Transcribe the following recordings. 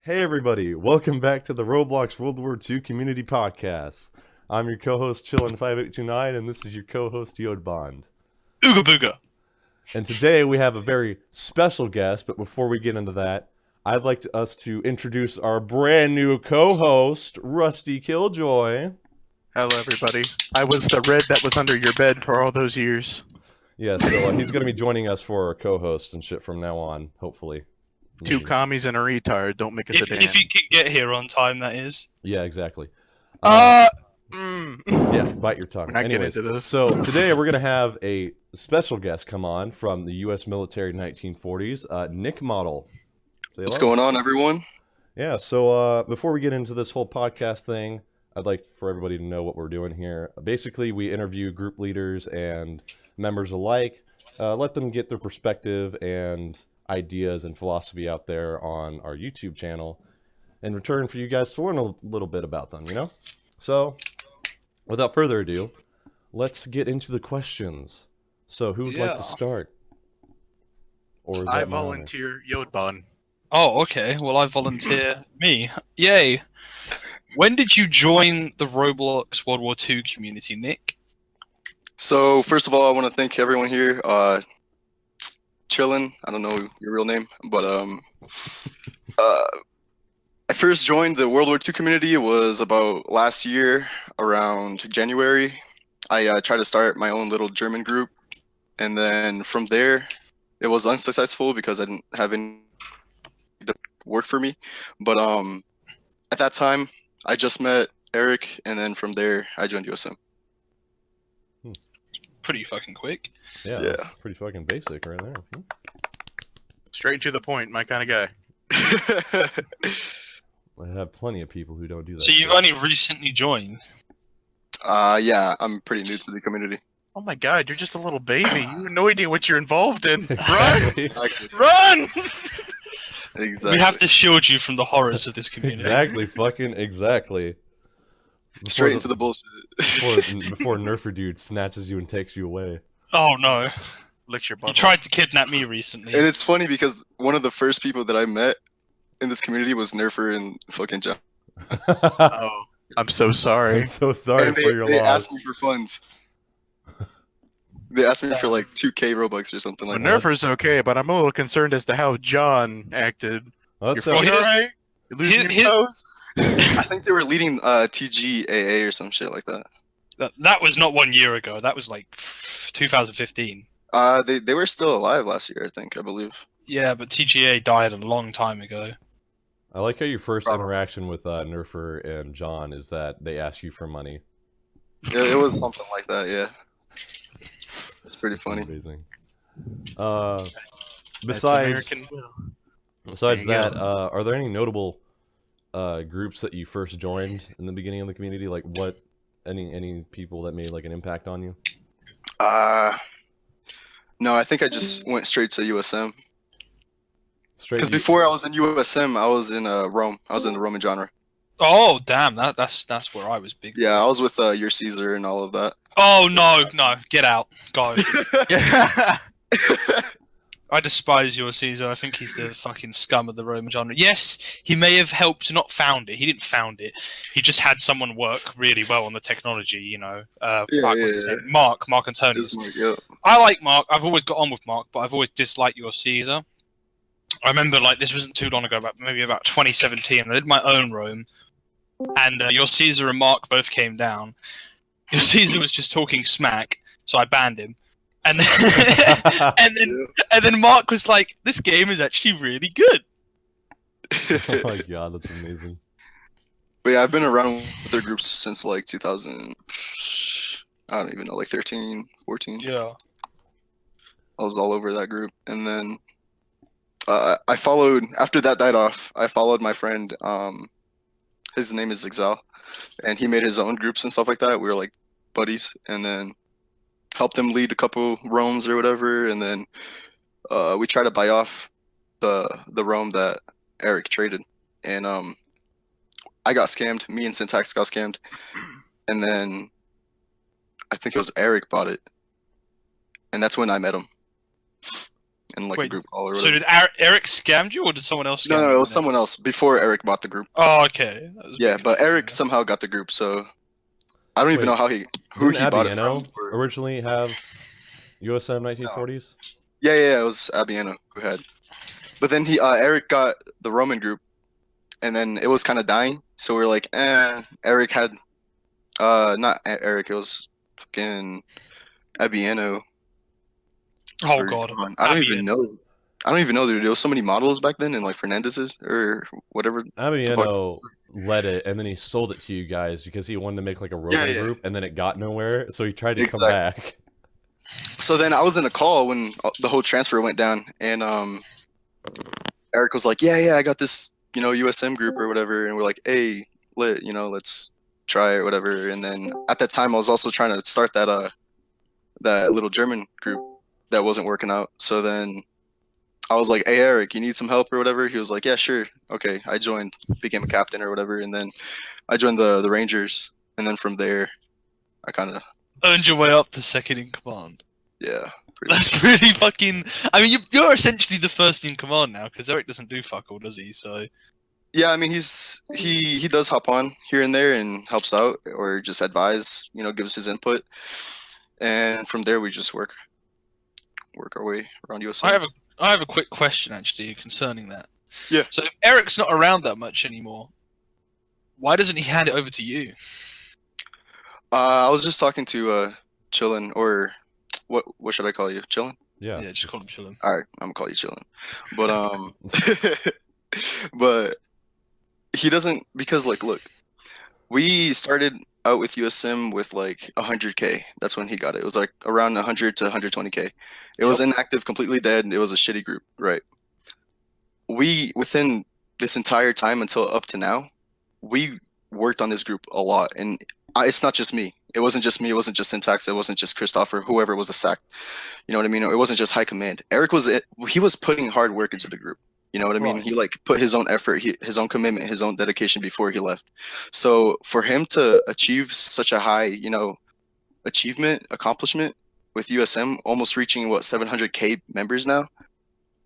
Hey everybody, welcome back to the Roblox World War II Community Podcast. I'm your co-host Chillin5829 and this is your co-host Yodbond. Ooga booga. And today we have a very special guest, but before we get into that, I'd like us to introduce our brand new co-host, Rusty Killjoy. Hello, everybody. I was the red that was under your bed for all those years. Yeah, so he's going to be joining us for our co-host and shit from now on, hopefully. Two Maybe. commies and a retard. Don't make us a Dan. If you can get here on time, that is. Yeah, exactly. Yeah, Bite your tongue. We're not getting Anyways, into this. so today we're going to have a special guest come on from the U.S. military 1940s, NickModel. What's going on, everyone? Yeah, so before we get into this whole podcast thing, I'd like for everybody to know what we're doing here. Basically, we interview group leaders and members alike, let them get their perspective and ideas and philosophy out there on our YouTube channel in return for you guys to learn a little bit about them, you know? So, without further ado, let's get into the questions. So, who would like to start? Or is I that my honor? volunteer Yodbon. Oh, okay. Well, I volunteer me. Yay. When did you join the Roblox World War II community, Nick? So, first of all, I want to thank everyone here. Chillin, I don't know your real name, but I first joined the World War II community. It was about last year, around January. I tried to start my own little German group, and then from there, it was unsuccessful because I didn't have any to work for me. But at that time, I just met Eric, and then from there, I joined USM. Pretty fucking quick. Yeah, Yeah. that's pretty fucking basic right there. Straight to the point, my kind of guy. I have plenty of people who don't do that. So you've shit. only recently joined. Yeah, I'm pretty new to the community. Oh my god, you're just a little baby. You have no idea what you're involved in. Run! Exactly. Run! Exactly. We have to shield you from the horrors of this community. Exactly, fucking exactly. Straight into the bullshit. before Nerfer dude snatches you and takes you away. Oh no. Licks your You butt. tried to kidnap me recently. And it's funny because one of the first people that I met in this community was Nerfer and fucking John. Oh, I'm so sorry. I'm so sorry And for your they loss. asked me for funds. They asked me for like 2K Robux or something The like that. Nerfer's okay, but I'm a little concerned as to how John acted. Well, Your that's feet Well, here's- alright? You losing here- your toes? I think they were leading TGAA or some shit like that. That was not 1 year ago. That was like 2015. They were still alive last year, I believe. Yeah, but TGA died a long time ago. I like how your first Probably. interaction with Nerfer and John is that they ask you for money. Yeah, it was something like that. Yeah, it's pretty It's funny. amazing. That's Besides American will. besides There you that, are there any notable groups that you first joined in the beginning of the community? Like what? Any people that made like an impact on you? No, I think I just went straight to USM. Straight. Because before I was in USM, I was in Rome. I was in the Roman genre. Oh damn, that's where I was big. Yeah, I was with your Caesar and all of that. Oh no, get out, go. Yeah. I despise your Caesar. I think he's the fucking scum of the Roman genre. Yes, he may have helped, not found it. He didn't found it. He just had someone work really well on the technology. You know, what's his name? Mark Antonius. Yeah. I like Mark. I've always got on with Mark, but I've always disliked your Caesar. I remember, like, this wasn't too long ago, maybe about 2017. I did my own Rome, and your Caesar and Mark both came down. Your Caesar was just talking smack, so I banned him. And then, and then Mark was like, "This game is actually really good." Oh my god, that's amazing. But yeah, I've been around with their groups since like 2000. I don't even know, like 13, 14. Yeah. I was all over that group, and then I followed. After that died off, I followed my friend. His name is Exal, and he made his own groups and stuff like that. We were like buddies, and then helped him lead a couple roams or whatever, and then we tried to buy off the Rome that Eric traded, and I got scammed. Me and Syntax got scammed, and then I think it was Eric bought it, and that's when I met him. in like a Wait, group call or So whatever. did Eric scammed you, or did someone else scam No, you? it was someone else before Eric bought the group. Oh, okay. That was a Yeah, bit but Eric confusing somehow got the group, so I don't even Wait, know who Didn't he bought it from. Abieno originally have USM No. 1940s? Yeah, it was Abieno who had. But then Eric got the Roman group, and then it was kind of dying. So we are like, Eric had, not Eric, it was fucking Abieno. Oh Or god. John. I don't even know. I don't even know, dude. There was so many models back then, and like Fernandez's or whatever. Abieno led it, and then he sold it to you guys because he wanted to make like a Roman Yeah. group, and then it got nowhere, so he tried to come Exactly. back. So then I was in a call when the whole transfer went down, and Eric was like, "Yeah, I got this, USM group or whatever," and we're like, "Hey, let's try it, whatever." And then at that time, I was also trying to start that little German group that wasn't working out. So then I was like, "Hey, Eric, you need some help or whatever?" He was like, "Yeah, sure, okay." I joined, became a captain or whatever, and then I joined the Rangers, and then from there, I kind of Earned your way up to second in command. yeah. Pretty That's really fucking. I mean, you're essentially the first in command now, because Eric doesn't do fuck all, does he? So. Yeah, I mean he does hop on here and there and helps out or just advise, gives his input, and from there we just work our way around USA. I have a quick question actually concerning that. Yeah. So if Eric's not around that much anymore, why doesn't he hand it over to you? I was just talking to Chillin, or what should I call you? Chillin? Yeah. Yeah, just call him chillin'. All right, I'm gonna call you Chillin. But but he doesn't, because like look, we started out with USM with like 100K. That's when he got it. It was like around 100 to 120K. It was inactive, completely dead, and it was a shitty group, right? We, within this entire time until up to now, we worked on this group a lot, and it's not just me. It wasn't just me. It wasn't just Syntax. It wasn't just Christopher. Whoever was the sack. You know what I mean? It wasn't just high command. Eric he was putting hard work into the group. You know what I mean? Right. He like put his own effort, his own commitment, his own dedication before he left. So for him to achieve such a high, accomplishment with USM, almost reaching 700K members now,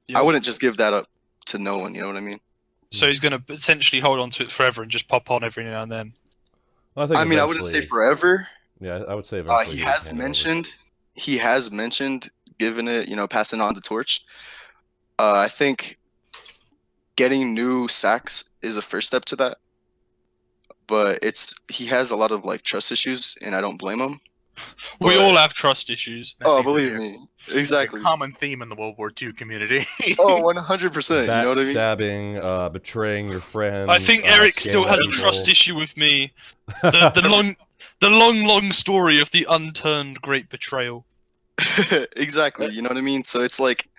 Yeah. I wouldn't just give that up to no one. You know what I mean? So he's gonna essentially hold on to it forever and just pop on every now and then. Well, I I wouldn't say eventually- forever. Yeah, I would say eventually. He would has hand it over. mentioned giving it, passing on the torch. I think getting new sacks is a first step to that, but he has a lot of like trust issues, and I don't blame him. We But- all have trust issues. That Oh, seems to believe be me, a exactly. common theme in the World War II community. Oh, 100%. You know what I mean? Backstabbing, betraying your friends. I think Eric still scamming has a people. trust issue with me. The long story of the unturned great betrayal. Exactly. You know what I mean? So it's like,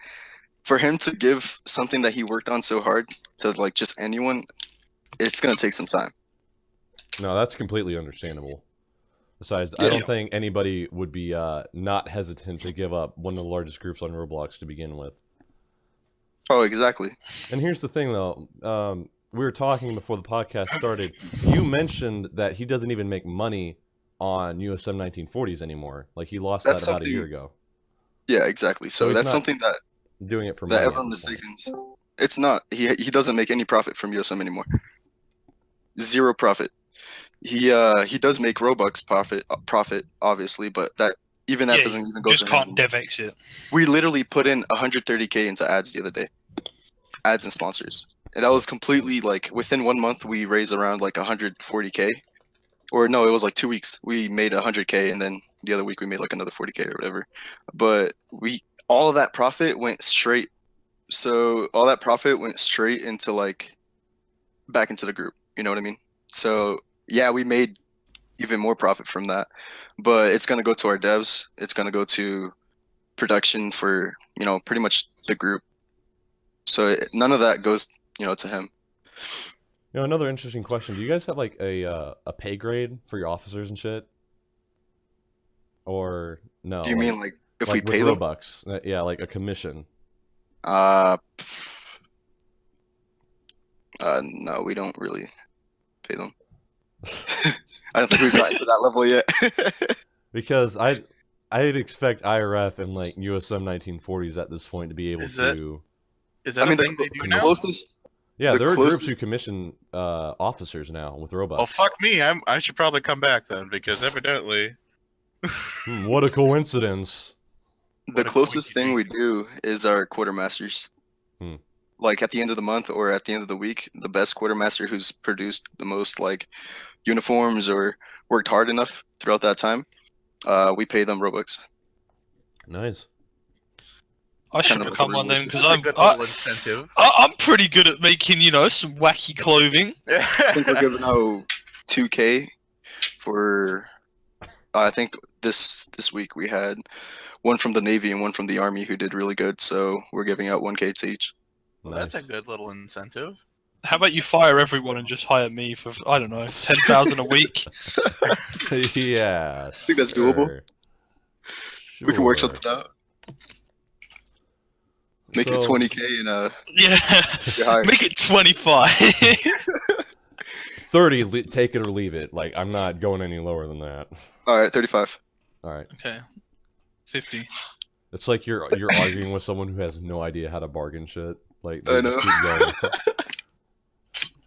for him to give something that he worked on so hard to like just anyone, it's gonna take some time. No, that's completely understandable. Besides, I Yeah. don't think anybody would be not hesitant to give up one of the largest groups on Roblox to begin with. Oh, exactly. And here's the thing, though. We were talking before the podcast started. You mentioned that he doesn't even make money on USM 1940s anymore. Like, he lost That's that about a something- year ago. Yeah, exactly. So So he's that's not something that Doing it for money. everyone at this point. mistakes. It's not. He doesn't make any profit from USM anymore. Zero profit. He does make Robux profit obviously, but that even that Yeah, doesn't even You go just to can't him. dev exit. We literally put in 130K into ads the other day, ads and sponsors, and that was completely like within 1 month we raised around like 140K, or no, it was like 2 weeks. We made 100K, and then the other week we made like another 40K or whatever. But all of that profit went straight. So all that profit went straight into like back into the group. You know what I mean? So yeah, we made even more profit from that, but it's gonna go to our devs. It's gonna go to production for pretty much the group. So none of that goes to him. Another interesting question. Do you guys have like a pay grade for your officers and shit? Or no? Do you mean like if we like pay with them? Robux? Yeah, like a commission. No, we don't really pay them. I don't think we've gotten to that level yet. Because I'd expect IRF and like USM 1940s at this point to be able Is that- to. Is that I mean, a thing they do the now? closest. Yeah, the there are groups who closest- commission officers now with robots. Well, fuck me. I should probably come back then because evidently. What a coincidence! The What a closest quickie. thing we do is our quartermasters. Hmm. Like at the end of the month or at the end of the week, the best quartermaster who's produced the most like uniforms or worked hard enough throughout that time, we pay them Robux. Nice. I It's should kind of like become a one then reward because That's a good little incentive. I'm pretty good at making some wacky clothing. I think we're giving out 2K for. I think this week we had one from the Navy and one from the Army who did really good. So we're giving out 1K to each. Well, Nice. that's a good little incentive. How about you fire everyone and just hire me for I don't know 10,000 a week? Yeah. I think that's doable. We can work Sure. something out. Make it So- 20K and Yeah, you're hired. make it 25. 30, take it or leave it. Like, I'm not going any lower than that. All right, 35. All right. Okay, 50. It's like you're arguing with someone who has no idea how to bargain shit. Like, I they just know. keep going.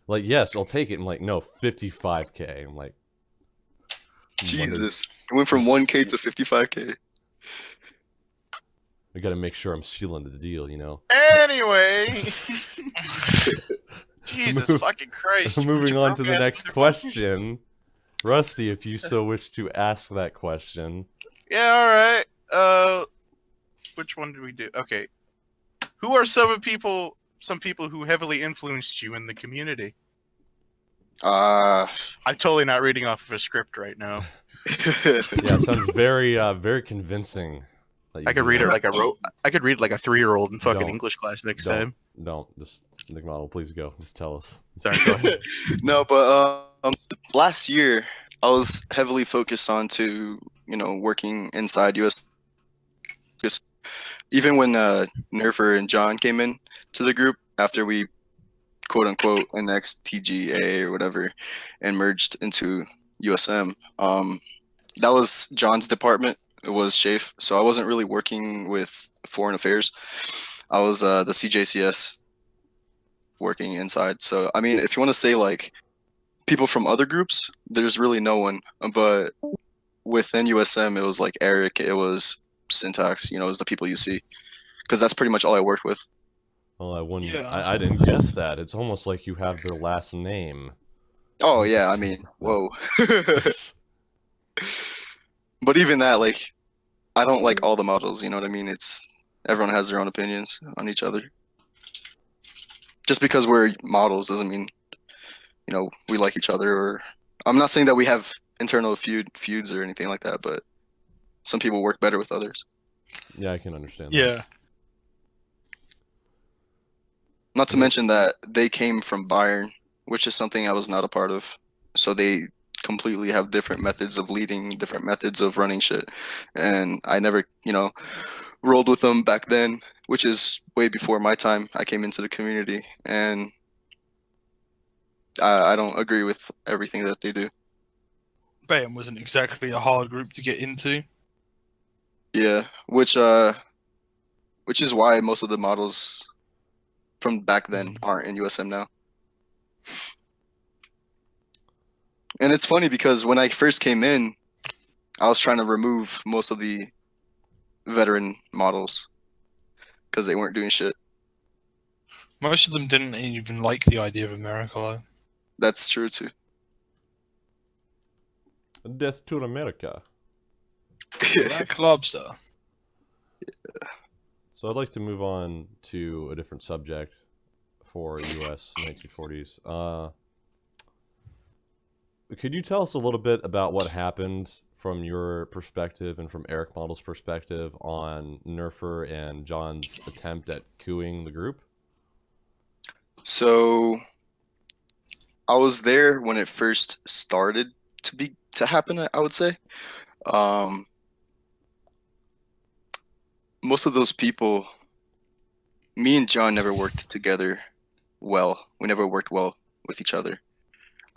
Like, yes, I'll take it. I'm like, no, 55K. I'm like, Jesus, it went from 1K to 55K. I gotta make sure I'm sealing the deal, you know? Anyway. Jesus Move- fucking Christ. you Moving on to the broke-ass next motherfuckers. question. Rusty, if you so wish to ask that question. Yeah, alright. Which one did we do? Okay. Who are some people who heavily influenced you in the community? I'm totally not reading off of a script right now. Yeah, it sounds very, very convincing. that you I could do read it that. like I could read it like a 3-year-old in fucking Don't. English class next Don't. time. Don't. Just, NickModel, please go. Just tell us. Sorry, go ahead. No, but last year I was heavily focused on working inside US. Just even when Nerfer and John came in to the group after we quote unquote annexed TGA or whatever and merged into USM, that was John's department. It was Shafe, so I wasn't really working with foreign affairs. I was the CJCS working inside. So I mean, if you want to say like people from other groups, there's really no one. But within USM, it was like Eric, it was Syntax. It was the people you see, because that's pretty much all I worked with. Well, I wouldn't. Yeah. I didn't guess that. It's almost like you have their last name. Oh yeah, I mean, whoa. But even that, like, I don't like all the models. You know what I mean? It's everyone has their own opinions on each other. Just because we're models doesn't mean we like each other. Or I'm not saying that we have internal feuds or anything like that, but some people work better with others. Yeah, I can understand that. Yeah. Not to mention that they came from Bayern, which is something I was not a part of. So they completely have different methods of leading, different methods of running shit. And I never, rolled with them back then, which is way before my time. I came into the community, and I don't agree with everything that they do. Bayern wasn't exactly a hard group to get into. Yeah, which is why most of the models from back then aren't in USM now. And it's funny because when I first came in, I was trying to remove most of the veteran models because they weren't doing shit. Most of them didn't even like the idea of America, though. That's true too. Death to America. Black Lobster. So I'd like to move on to a different subject for US 1940s. Could you tell us a little bit about what happened from your perspective and from Eric Model's perspective on Nerfer and John's attempt at cooing the group? So I was there when it first started to happen, I would say. Most of those people, me and John never worked together well. We never worked well with each other.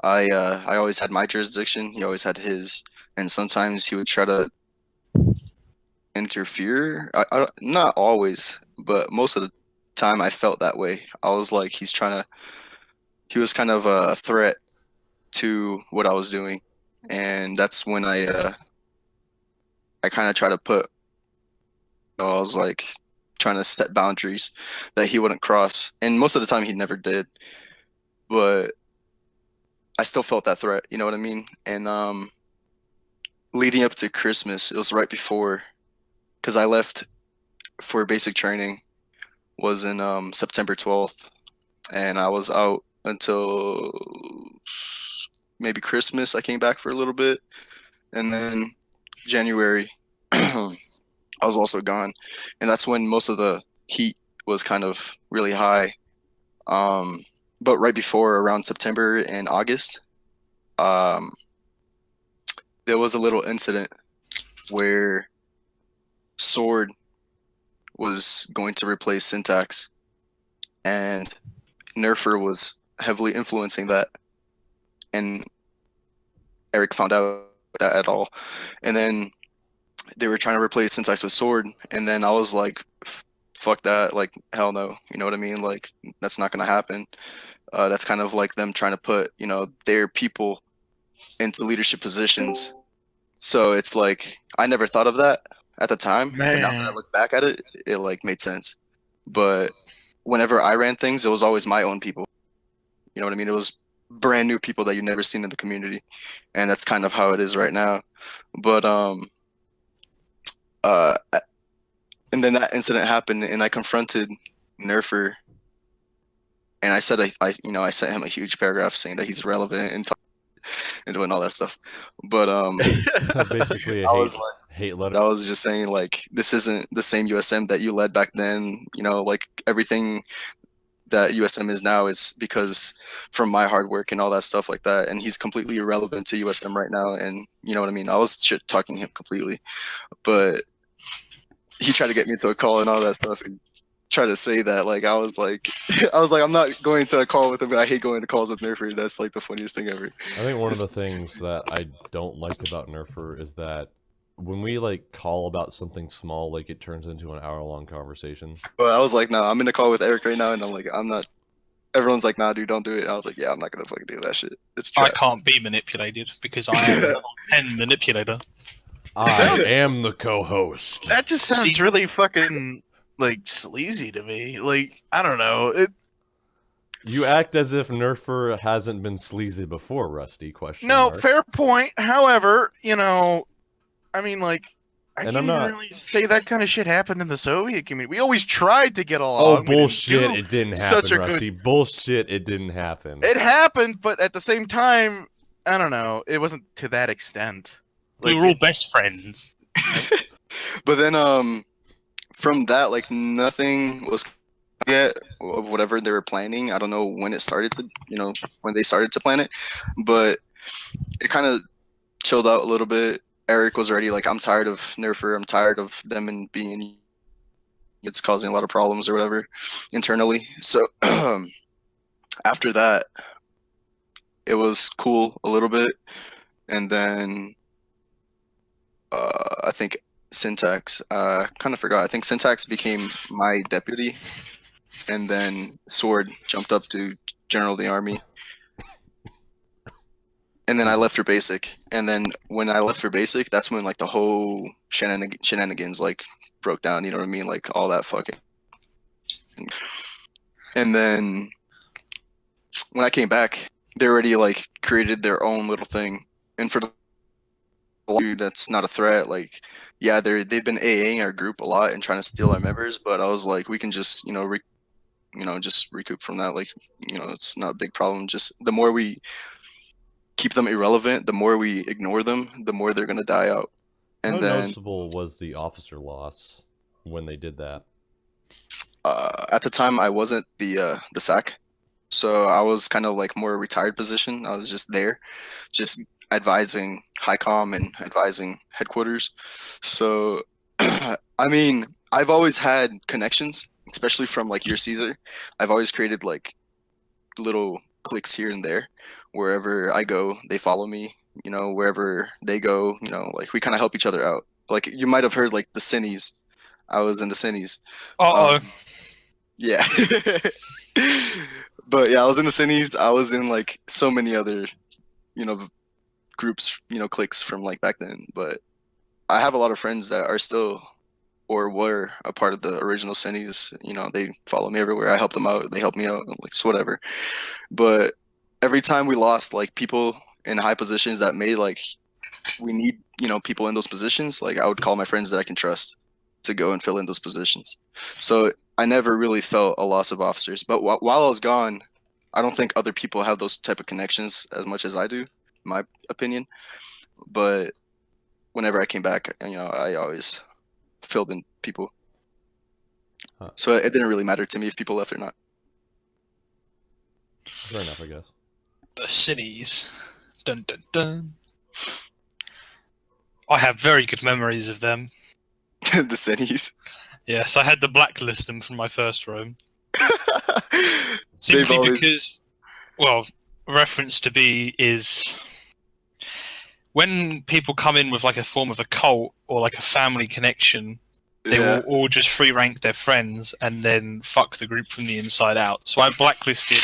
I always had my jurisdiction. He always had his, and sometimes he would try to interfere. Not always, but most of the time I felt that way. I was like, he was kind of a threat to what I was doing, and that's when I kind of try to put. I was like trying to set boundaries that he wouldn't cross, and most of the time he never did. But I still felt that threat. You know what I mean? And leading up to Christmas, it was right before, because I left for basic training was in September 12th, and I was out until maybe Christmas. I came back for a little bit, and then January, I was also gone, and that's when most of the heat was kind of really high. But right before, around September and August, um, there was a little incident where Sword was going to replace Syntax, and Nerfer was heavily influencing that, and Eric found out that at all. And then they were trying to replace Syntax with Sword, and then I was like, fuck that, like, hell no. You know what I mean? Like, that's not gonna happen. That's kind of like them trying to put, their people into leadership positions. So it's like, I never thought of that at the time, but now that I Man. look back at it, it like made sense. But whenever I ran things, it was always my own people. You know what I mean? It was brand new people that you never seen in the community, and that's kind of how it is right now. But uh, and then that incident happened, and I confronted Nerfer, and I said I sent him a huge paragraph saying that he's irrelevant and doing all that stuff. But Basically, a I was hate letter. I was just saying, like, this isn't the same USM that you led back then. Like everything that USM is now is because from my hard work and all that stuff like that. And he's completely irrelevant to USM right now. And you know what I mean? I was shit talking him completely, but he tried to get me to a call and all that stuff and try to say that, like, I was like, I'm not going to a call with him, but I hate going to calls with Nerfer. That's like the funniest thing ever. I think one of the things that I don't like about Nerfer is that when we like call about something small, like it turns into an hour-long conversation. But I was like, no, I'm in a call with Eric right now, and I'm like, I'm not. Everyone's like, nah, dude, don't do it. And I was like, yeah, I'm not gonna fucking do that shit. It's I trash. can't be manipulated because I am a level 10 manipulator. I am the co-host. That just sounds See- really fucking like sleazy to me. Like, I don't know. You act as if Nerfer hasn't been sleazy before, Rusty. Question No, mark. fair point. However, I mean, like, I And can't I'm even not- really say that kind of shit happened in the Soviet community. We always tried to get Oh, along. We didn't bullshit! do It didn't such happen, a good- Rusty. Bullshit! It didn't happen. It happened, but at the same time, I don't know. It wasn't to that extent. We were all best friends. But then, from that, like, nothing was yet of whatever they were planning. I don't know when it started to, when they started to plan it, but it kind of chilled out a little bit. Eric was already like, I'm tired of Nerfer. I'm tired of them and being, it's causing a lot of problems or whatever internally. So after that, it was cool a little bit. And then I think Syntax, kind of forgot. I think Syntax became my deputy, and then Sword jumped up to General of the Army. And then I left for basic. And then when I left for basic, that's when like the whole shenanigans like broke down. You know what I mean? Like all that fucking. And then when I came back, they already like created their own little thing. And for the dude, that's not a threat. Like, yeah, they've been AAing our group a lot and trying to steal our members. But I was like, we can just just recoup from that. Like, it's not a big problem. Just the more we keep them irrelevant, the more we ignore them, the more they're gonna die out. And How then noticeable was the officer loss when they did that? at the time, I wasn't the SAC, so I was kind of like more retired position. I was just there, just advising HICOM and advising headquarters. So, I mean, I've always had connections, especially from like your Caesar. I've always created like little cliques here and there. Wherever I go, they follow me. Wherever they go, like we kind of help each other out Like you might have heard like the Cinnies. I was in the Cinnies. Uh-oh. Yeah. But yeah, I was in the Cinnies. I was in like so many other, you know, groups, you know, cliques from like back then. But I have a lot of friends that are still or were a part of the original Cinnies. You know, they follow me everywhere. I help them out. They help me out. Like so whatever. But every time we lost like people in high positions that made like we need, you know, people in those positions, like I would call my friends that I can trust to go and fill in those positions. So I never really felt a loss of officers. But while I was gone, I don't think other people have those type of connections as much as I do, in my opinion. But whenever I came back, you know, I always filled in people. Huh. So it didn't really matter to me if people left or not. Fair enough, I guess. The Cinnies. Dun dun dun. I have very good memories of them. The Cinnies. Yes, I had to blacklist them from my first room. They've Simply always- because, well, reference to be is when people come in with like a form of a cult or like a family connection, they Yeah. will all just free rank their friends and then fuck the group from the inside out. So I blacklisted.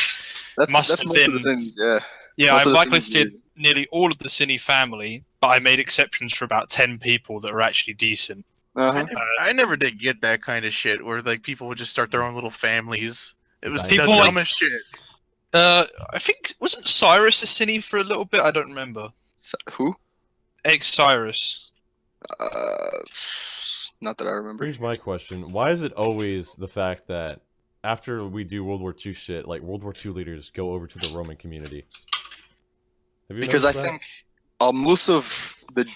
That's must that's have most of the been- Cinnies, yeah. Yeah, Most I of the Cinnies blacklisted did. nearly all of the Cine family, but I made exceptions for about 10 people that are actually decent. Uh-huh. I never did get that kind of shit where like people would just start their own little families. It was People the like- dumbest shit. I think, wasn't Cyrus a Cine for a little bit? I don't remember. Who? Ex-Cyrus. Not that I remember. Here's my question: why is it always the fact that after we do World War II shit, like World War II leaders go over to the Roman community? Have you Because I noticed that? think most of the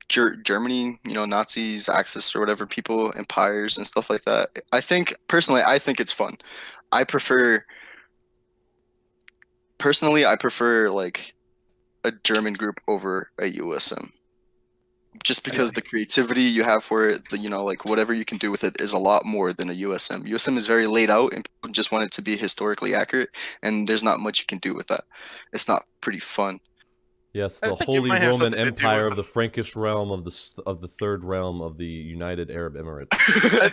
Germany, you know, Nazis, Axis or whatever, people, empires and stuff like that. I think personally, I think it's fun. I prefer like a German group over a USM. Just because the creativity you have for it, the, you know, like whatever you can do with it is a lot more than a USM. USM is very laid out and people just want it to be historically accurate, and there's not much you can do with that. It's not pretty fun. Yes, I the think it Holy might have Roman something to do Empire with of the Frankish realm of the third realm of the United Arab Emirates. I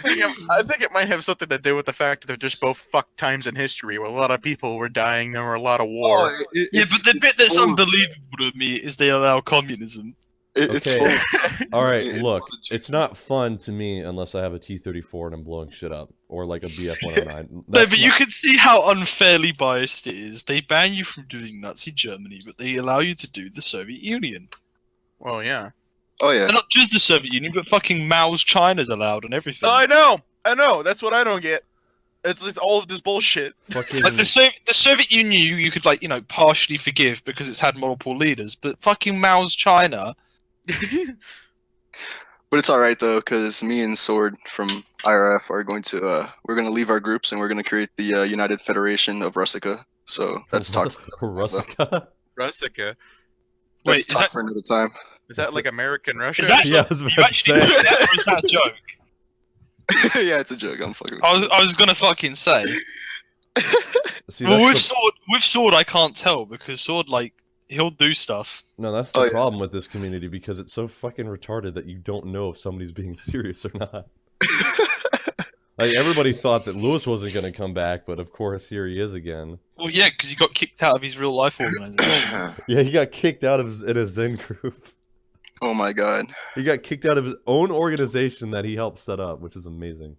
think it might have something to do with the fact that they're just both fuck times in history where a lot of people were dying, there were a lot of war. Yeah, but the bit that's full of- unbelievable to me is they allow communism. It's Okay. full of stuff. All right, It's look, a lot of it's not fun to me unless I have a T-34 and I'm blowing shit up, or like a BF-109. No, That's but you not- can see how unfairly biased it is. They ban you from doing Nazi Germany, but they allow you to do the Soviet Union. Well, yeah. Oh yeah. And not just the Soviet Union, but fucking Mao's China's allowed and everything. I know. That's what I don't get. It's just all of this bullshit. fucking Like the Soviet Union, you could like partially forgive because it's had multiple leaders, but fucking Mao's China. But it's all right though, because me and Sword from IRF are going to we're going to leave our groups and we're going to create the United Federation of Russica. So that's talk. Russica. Russica. Wait, That's is talk that for another time. Is that like American Russia? is that Yeah, I was you about to actually say. did that, or is that a joke? Yeah, it's a joke. I'm fucking. I was gonna fucking say. See, Well, that's with Sword, I can't tell because Sword he'll do stuff. no, that's the Oh, yeah. problem with this community because it's so fucking retarded that you don't know if somebody's being serious or not. Like everybody thought that Lewis wasn't going to come back, but of course here he is again. Well, yeah, because he got kicked out of his real life organization. Yeah, he got kicked out of in a Zen group. Oh my god. He got kicked out of his own organization that he helped set up, which is amazing.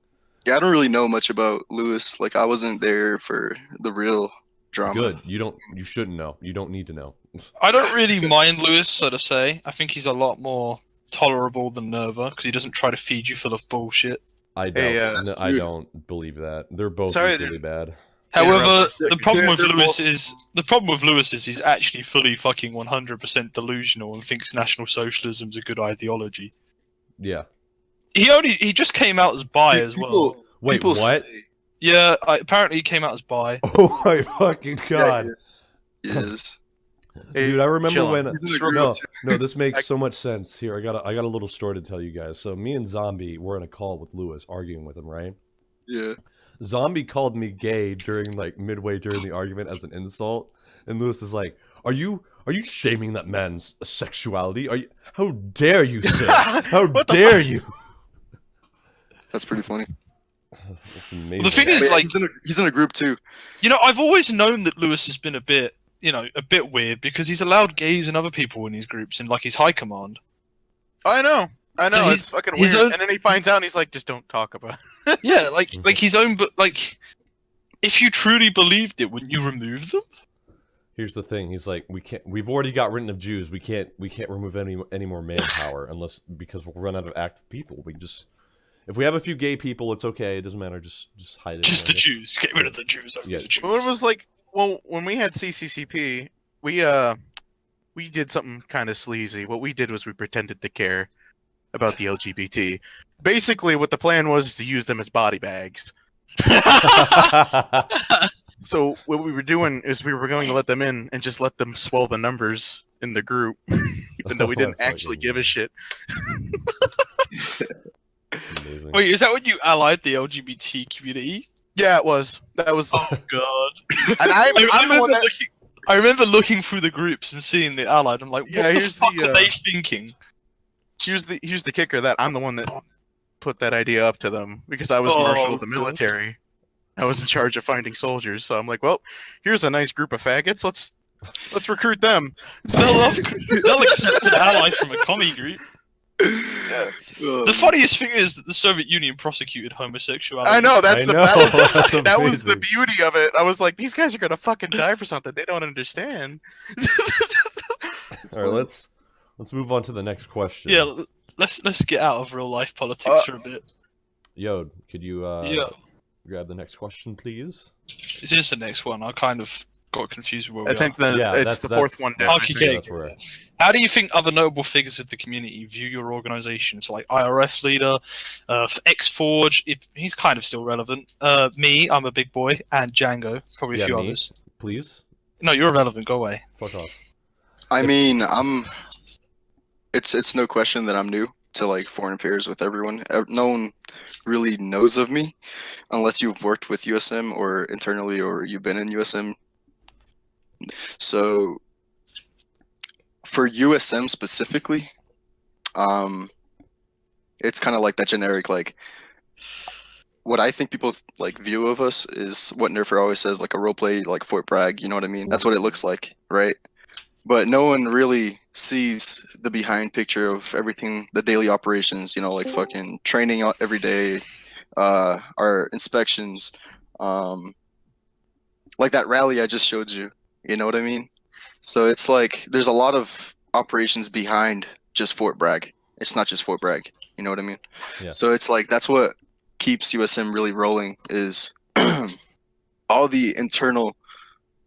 Yeah, I don't really know much about Lewis. Like I wasn't there for the real drama. Good. You shouldn't know. You don't need to know. I don't really mind Lewis, so to say. I think he's a lot more tolerable than Nerva because he doesn't try to feed you full of bullshit. I don't. Hey, no, I don't believe that. They're both Sorry, equally bad. However, Yeah, the problem with they're Lewis both- is he's actually fully fucking 100% delusional and thinks National Socialism's a good ideology. Yeah. He just came out as bi as well. Wait, people what? say- Yeah, apparently he came out as bi. Oh my fucking god. Yeah, he is. Dude, I remember chill. when He's in the no, group. no, this makes so much sense. Here, I got a little story to tell you guys. So me and Zombie were in a call with Lewis, arguing with him, right? Yeah. Zombie called me gay during midway during the argument as an insult, And Lewis is like, "Are you shaming that man's sexuality? How dare you, sir? How dare you?" That's pretty funny. That's amazing. The thing is, Wait, like, he's in a group too. you know, I've always known that Lewis has been a bit weird because he's allowed gays and other people in his groups in like his high command. I know. So It's fucking weird. And then he finds out, and he's like, "Just don't talk about it." Yeah, like his own, but like, if you truly believed it, wouldn't you remove them? Here's the thing. He's like, we've already got rid of Jews. We can't remove any more manpower because we'll run out of active people. If we have a few gay people, it's okay. It doesn't matter. Just hide it. Just the Jews. Get rid of the Jews. Yeah. The Jews. Well, it was like, when we had CCCP, we did something kind of sleazy. What we did was we pretended to care about the LGBT. Basically, what the plan was to use them as body bags. So what we were doing is we were going to let them in and just let them swell the numbers in the group, even though we didn't actually give a shit. Amazing. Wait, is that when you allied the LGBT community? Yeah, it was. That was. Oh god. And I'm the one that. I remember looking through the groups and seeing the allied. I'm like, what Yeah, the here's fuck the, are they thinking? Here's the kicker that I'm the one that put that idea up to them because I was marshal of the military. I was in charge of finding soldiers, so I'm like, well, here's a nice group of faggots. Let's recruit them. They'll accept an ally from a commie group. Yeah. The funniest thing is that the Soviet Union prosecuted homosexuality. I know That's that was the amazing. beauty of it. I was like, these guys are gonna fucking die for something they don't understand. All right, let's move on to the next question. Yeah, let's get out of real life politics for a bit. Yod, could you Yeah. grab the next question, please? Is this the next one? I kind of got confused with where we I think are. it's the fourth one down. Okay, Yeah, that's where. How do you think other notable figures of the community view your organizations, like IRF leader, X-Forge, if he's kind of still relevant, me, I'm a big boy, and Django, probably a few me, others. please. No, you're irrelevant, go away. Fuck off. I mean, it's no question that I'm new to like foreign affairs with everyone. No one really knows of me unless you've worked with USM or internally or you've been in USM. So for USM specifically, it's kind of like that generic, like, what I think people like view of us is what Nerfer always says, like a roleplay, like Fort Bragg, you know what I mean? That's what it looks like, right? But no one really sees the behind picture of everything, the daily operations, you know, like fucking training out every day, our inspections, like that rally I just showed you, you know what I mean? So it's like there's a lot of operations behind just Fort Bragg. It's not just Fort Bragg, you know what I mean? Yeah. So it's like that's what keeps USM really rolling is all the internal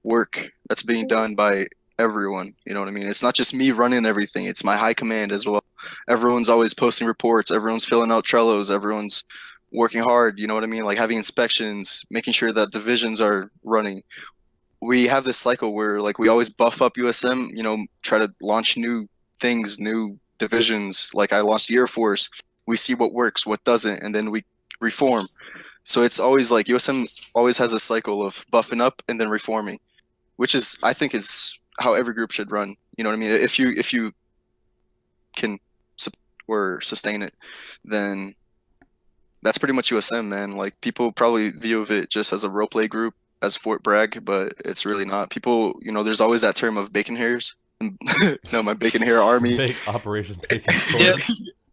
work that's being done by everyone, you know what I mean? It's not just me running everything, it's my high command as well. Everyone's always posting reports, everyone's filling out Trellos, everyone's working hard, you know what I mean? Like having inspections, making sure that divisions are running. We have this cycle where like we always buff up USM, you know, try to launch new things, new divisions. Like I launched the Air Force, we see what works, what doesn't, and then we reform. So it's always like USM always has a cycle of buffing up and then reforming, which is I think is how every group should run. You know what I mean? If you can or sustain it, then that's pretty much USM, man. Like people probably view of it just as a roleplay group, as Fort Bragg, but it's really not. People, you know, there's always that term of bacon hairs. No, my bacon hair army. Operation Bacon Yeah. Sword.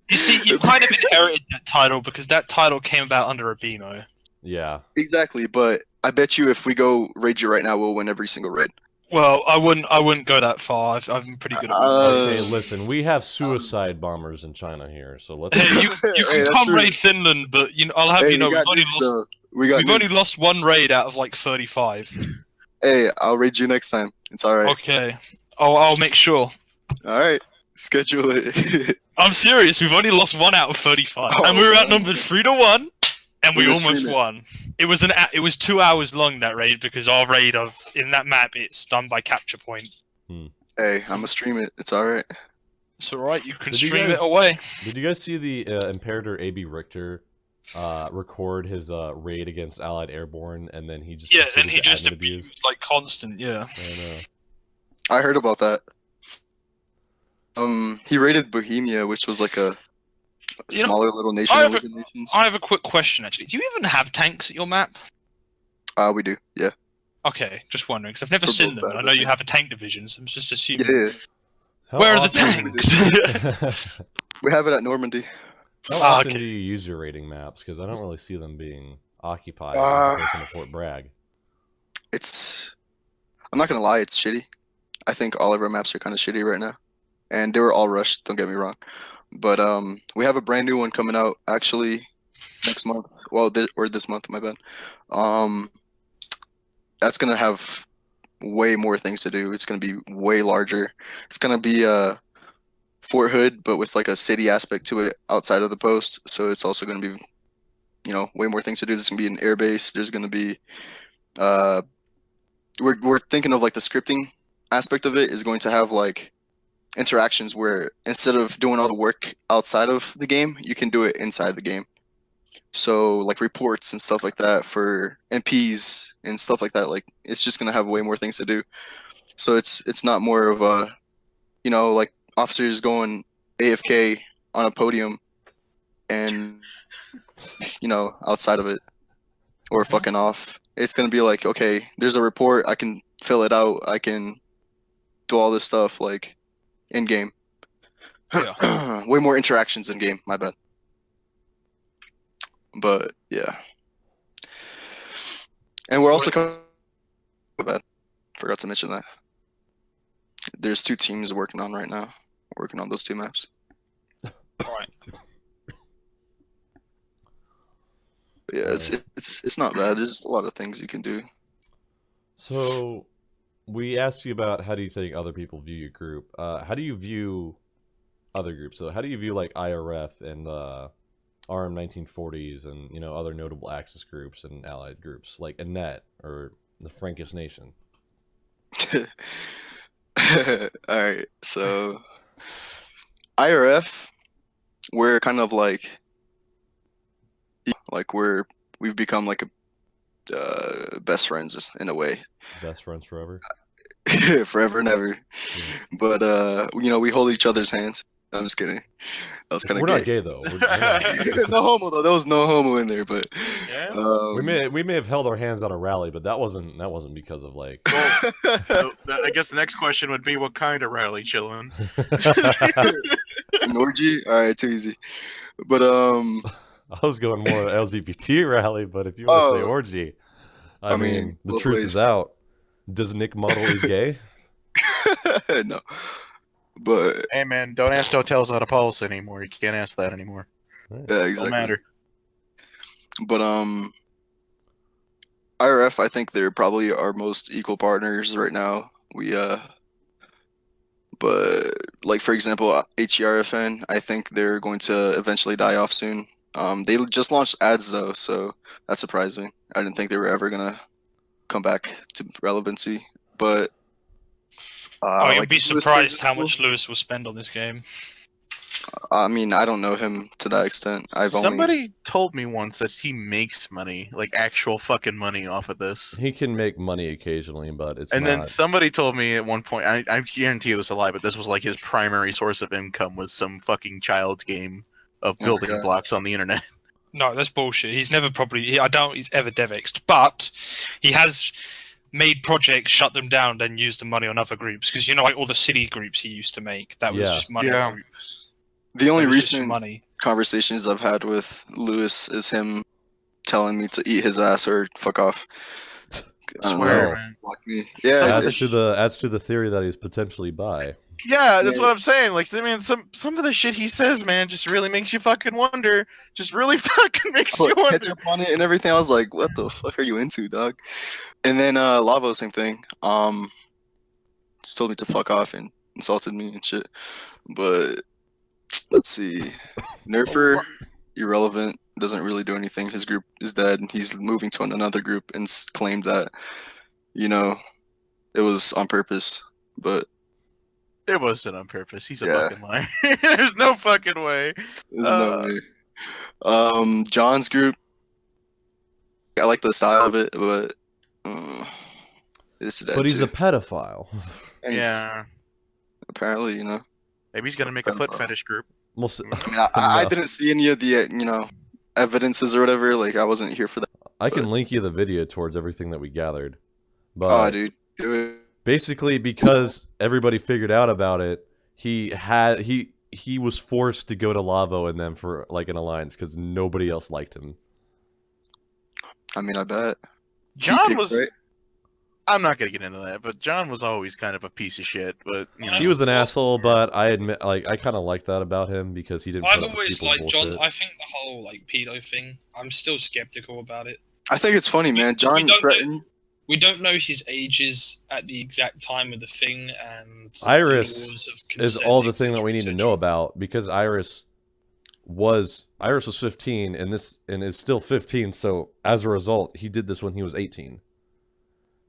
You see, you kind of inherited that title because that title came about under Abino. Yeah. Exactly, but I bet you if we go raid you right now, we'll win every single raid. Well, I wouldn't go that far. I've been pretty good at it. Hey, listen, we have suicide bombers in China here, so let's. Hey, you Hey, can that's come true. raid Finland, but you know, I'll have Hey, you know we got we've nukes. only lost one raid out of like 35. Hey, I'll raid you next time. It's all right. Okay, I'll make sure. All right, schedule it. I'm serious. We've only lost one out of 35, Oh, and we were man. outnumbered 3-1, and we We'll almost stream it. won. It was 2 hours long, that raid, because our raid in that map it's done by capture point. Hey, I'm gonna stream it. It's all right. It's alright. You can Did you stream guys- it away. Did you guys see the Imperator A.B. Richter record his raid against Allied Airborne, and then he just Yeah, proceeded and he to just admin abuse? abused like constant. Yeah. I know. I heard about that. He raided Bohemia, which was like a You know, smaller little nation I in have League of Nations. I have a quick question actually. Do you even have tanks at your map? We do, yeah. Okay, just wondering because I've never For seen both them. And I sides, know I you think. have a tank division, so I'm just assuming. Yeah. How Where are the often- tanks? We have it at Normandy. How Ah, often okay. do you use your rating maps? Because I don't really see them being occupied in Uh, comparison to Fort Bragg. I'm not gonna lie, it's shitty. I think all of our maps are kind of shitty right now, and they were all rushed. Don't get me wrong, but we have a brand new one coming out actually next month. Well, or this month, my bad. That's gonna have way more things to do. It's gonna be way larger. It's gonna be Fort Hood, but with like a city aspect to it outside of the post. So it's also gonna be, way more things to do. There's gonna be an air base. There's gonna be uh, we're thinking of like the scripting aspect of it is going to have like interactions where instead of doing all the work outside of the game, you can do it inside the game. So like reports and stuff like that for MPs and stuff like that. Like it's just gonna have way more things to do. So it's not more of a, like officers going AFK on a podium and outside of it or fucking off. It's gonna be like, okay, there's a report, I can fill it out, I can do all this stuff like in game. Yeah. Way more interactions in game, my bad. But yeah. And we're also my bad. Forgot to mention that. There's 2 teams working on right now. Working on those 2 maps. Right. But yeah, it's not bad. There's a lot of things you can do. So, we asked you about how do you think other people view your group. How do you view other groups? So, how do you view like IRF and RM 1940s and other notable Axis groups and allied groups like Annette or the Frankish Nation? Alright, so IRF, we're kind of like we've become like a best friends in a way. Best friends forever. Forever and ever. But we hold each other's hands. I'm just kidding. That was kind of We're not gay though. We're not. No homo though. There was no homo in there, but Yeah? we may have held our hands at a rally, but that wasn't because of like. So, I guess the next question would be, what kind of rally, chillin'? an orgy. All right, too easy. But I was going more LGBT rally, but if you want to say Oh. orgy, I mean, the both truth ways. is out. Does NickModel is gay? no, but Hey man, don't ask hotels out of policy anymore. You can't ask that anymore. yeah, Don't exactly. matter. But IRF, I think they're probably our most equal partners right now. But like for example, HERFN, I think they're going to eventually die off soon. They just launched ads though, so that's surprising. I didn't think they were ever gonna come back to relevancy. But Oh, you'd like be Lewis, for surprised how example, much Lewis will spend on this game. I mean, I don't know him to that extent. Somebody told me once that he makes money, like actual fucking money off of this. He can make money occasionally, but it's And not. then somebody told me at one point, I guarantee you this is a lie, but this was like his primary source of income was some fucking child's game of Oh my building God. blocks on the internet. No, that's bullshit. He's never probably. I doubt he's ever DevX'd, but he has made projects, shut them down, then used the money on other groups. Because like all the city groups he used to make, that was Yeah. just money Yeah. groups. The only That was just recent money. conversations I've had with Lewis is him telling me to eat his ass or fuck off. I don't Swear, know. man. Block me. Yeah, Some- adds to the theory that he's potentially bi. Yeah, that's Yeah. what I'm saying. Like, I mean, some of the shit he says, man, just really makes you fucking wonder. Just really fucking makes you put wonder. ketchup on it and everything. I was like, what the fuck are you into, dog? And then Lavo, same thing. Just told me to fuck off and insulted me and shit. But let's see. Nerfer, irrelevant, doesn't really do anything. His group is dead. He's moving to another group and claimed that, it was on purpose. But It wasn't on purpose. He's a Yeah. fucking liar. There's no fucking way. there's no way. John's group, I like the style of it, but it's dead But he's too. a pedophile. And he's Yeah. apparently, you know. Maybe he's gonna make a foot fetish group. We'll see. I mean, I No. didn't see any of the evidences or whatever. Like, I wasn't here for that. I can link you the video towards everything that we gathered. Oh, But dude, do it. basically, because everybody figured out about it, he was forced to go to Lavo and them for like an alliance because nobody else liked him. I mean, I bet. John Picked, was. right? I'm not gonna get into that, but John was always kind of a piece of shit. But you know, He was an asshole, but I admit, like, I kind of liked that about him because he didn't. I've put up with always people's liked John. bullshit. I think the whole like pedo thing. I'm still skeptical about it. I think it's funny, man. John don't threatened. We don't know his ages at the exact time of the thing, and Iris the laws of is consent, all the thing that etc., we need to know about because Iris was 15 and is still 15. So as a result, he did this when he was 18.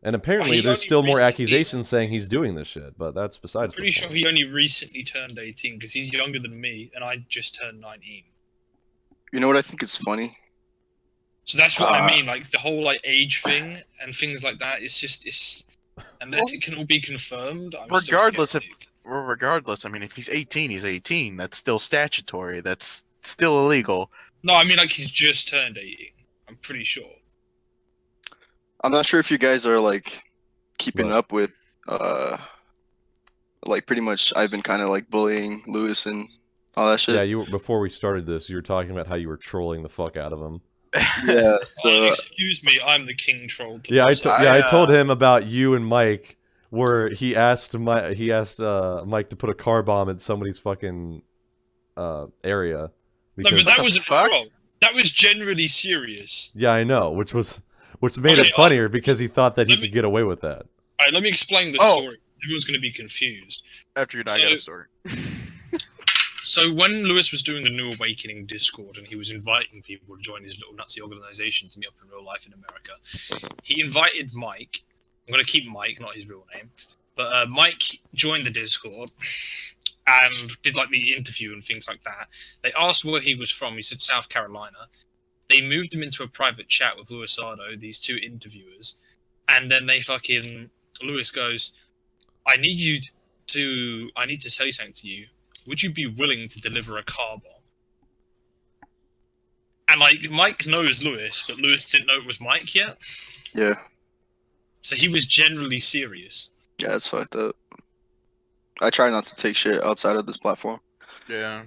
And apparently, He there's only still more recently- accusations saying he's doing this shit, but that's I'm besides. pretty the sure point. he only recently turned 18 because he's younger than me, and I just turned 19. You know what I think is funny? So that's what I mean. Like the whole like age thing and things like that. It's unless it can all be confirmed. I'm still regardless if skeptic. regardless, I mean, if he's 18, he's 18. That's still statutory. That's still illegal. No, I mean like he's just turned 18. I'm pretty sure. I'm not sure if you guys are like keeping What? up with like pretty much I've been kind of like bullying Lewis and all that shit. Yeah, you were, before we started this, you were talking about how you were trolling the fuck out of him. Yeah, Well, so excuse me, I'm the king troll. Yeah, I I, told him about you and Mike, where he asked Mike to put a car bomb at somebody's fucking area. No, Because, but that the wasn't fuck? troll. That was generally serious. yeah, I know, which made Okay, it funnier because he thought that he let me- could get away with that. Alright, let me explain the Oh. story. Everyone's going to be confused. After you die, I got a story. So when Lewis was doing the New Awakening Discord and he was inviting people to join his little Nazi organization to meet up in real life in America, he invited Mike. I'm going to keep Mike, not his real name. But Mike joined the Discord and did like the interview and things like that. They asked where he was from. He said South Carolina. They moved him into a private chat with Louis Sardo, these two interviewers. And then Lewis goes, I need to tell you something to you. Would you be willing to deliver a car bomb? And like Mike knows Lewis, but Lewis didn't know it was Mike yet. yeah, So he was generally serious. yeah, it's fucked up. I try not to take shit outside of this platform, Yeah.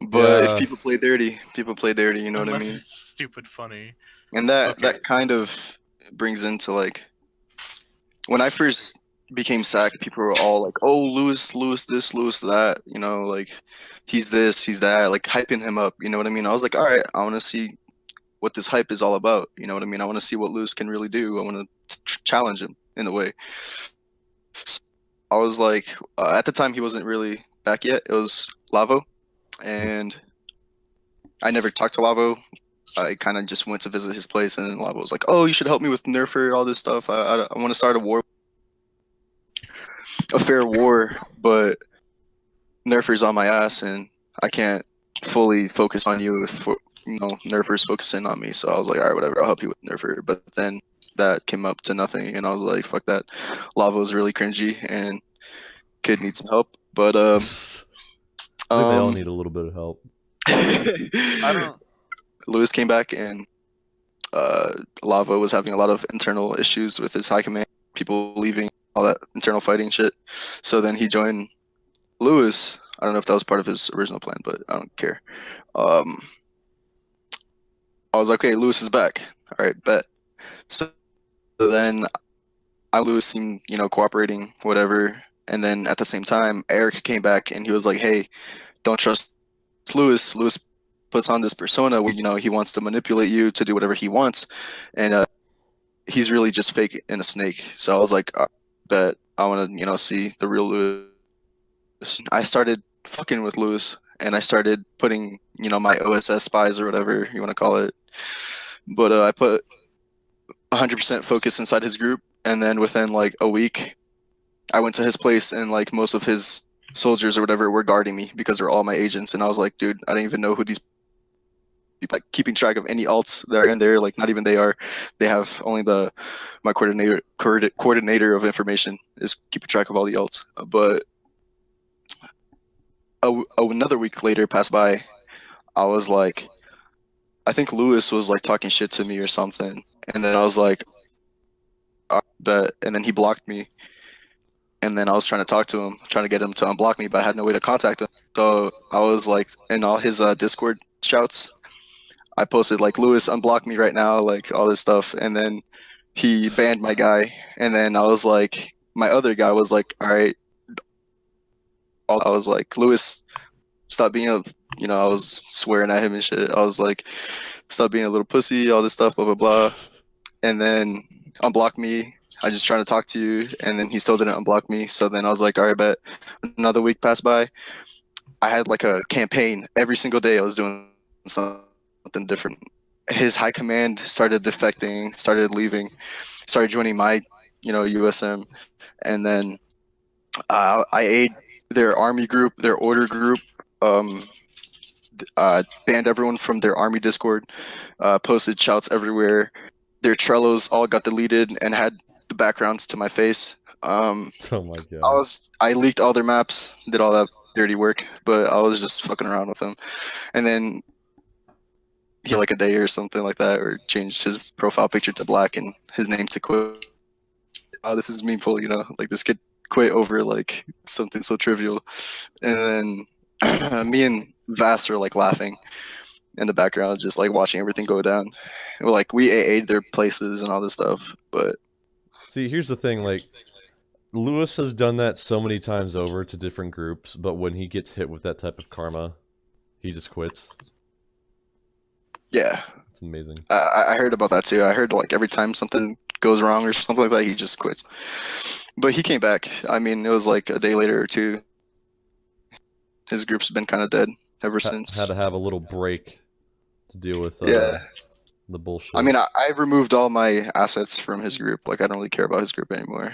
but Yeah. if people play dirty, You know what I Unless mean? it's stupid funny. And that Okay. that kind of brings into like when I first became SAC, people were all like, "Oh, Lewis this, Lewis that," you know, like he's this, he's that, like hyping him up. You know what I mean? I was like, all right, I want to see what this hype is all about. You know what I mean? I want to see what Lewis can really do. I want to challenge him in a way. So I was like, at the time he wasn't really back yet. It was Lavo, and I never talked to Lavo. I kind of just went to visit his place, and Lavo was like, "Oh, you should help me with Nerfer, all this stuff. I want to start a fair war, but Nerfer's on my ass, and I can't fully focus on you if Nerfer's focusing on me." So I was like, "All right, whatever. I'll help you with Nerfer." But then that came up to nothing, and I was like, "Fuck that." Lavo's really cringy, and kid needs some help. But I think they all need a little bit of help. I don't. Lewis came back, and Lavo was having a lot of internal issues with his high command, people leaving, all that internal fighting shit. So then he joined Lewis. I don't know if that was part of his original plan, but I don't care. I was like, okay, Lewis is back. All right, bet. So then Lewis seemed, cooperating, whatever. And then at the same time, Eric came back and he was like, hey, don't trust Lewis. Lewis puts on this persona where, he wants to manipulate you to do whatever he wants. And he's really just fake and a snake. So I was like, bet I want to, see the real Lewis. I started fucking with Lewis, and I started putting, my OSS spies or whatever you want to call it. But I put 100% focus inside his group, and then within like a week, I went to his place, and like most of his soldiers or whatever were guarding me because they're all my agents. And I was like, dude, I didn't even know who these like keeping track of any alts that are in there. Like not even they have only my coordinator of information is keeping track of all the alts. But another week later passed by. I was like, I think Lewis was like talking shit to me or something, and then I was like, I bet, and then he blocked me. And then I was trying to talk to him, trying to get him to unblock me, but I had no way to contact him. So I was like, in all his Discord shouts, I posted like, Lewis, unblock me right now, like all this stuff. And then he banned my guy. And then I was like, my other guy was like, all right. I was like, Lewis, stop being I was swearing at him and shit. I was like, stop being a little pussy, all this stuff, blah, blah, blah. And then unblock me. I just trying to talk to you, and then he still didn't unblock me. So then I was like, all right, bet. Another week passed by. I had like a campaign every single day. I was doing something different. His high command started defecting, started leaving, started joining my, USM, and then I aid their army group, their order group, banned everyone from their army Discord, posted shouts everywhere. Their Trellos all got deleted and had the backgrounds to my face. Oh my god. I leaked all their maps, did all that dirty work, but I was just fucking around with them. And then he like a day or something like that, or changed his profile picture to black and his name to quit. Oh, this is meaningful, like this kid quit over like something so trivial. And then me and Vass are like laughing in the background, just like watching everything go down. Like we AA'd their places and all this stuff, but See, here's the thing, like, Lewis has done that so many times over to different groups, but when he gets hit with that type of karma, he just quits. Yeah. It's amazing. I heard about that too. I heard like every time something goes wrong or something like that, he just quits. But he came back. I mean, it was like a day later or two. His group's been kind of dead ever since. Had to have a little break to deal with Yeah. the bullshit. I mean, I removed all my assets from his group. Like, I don't really care about his group anymore.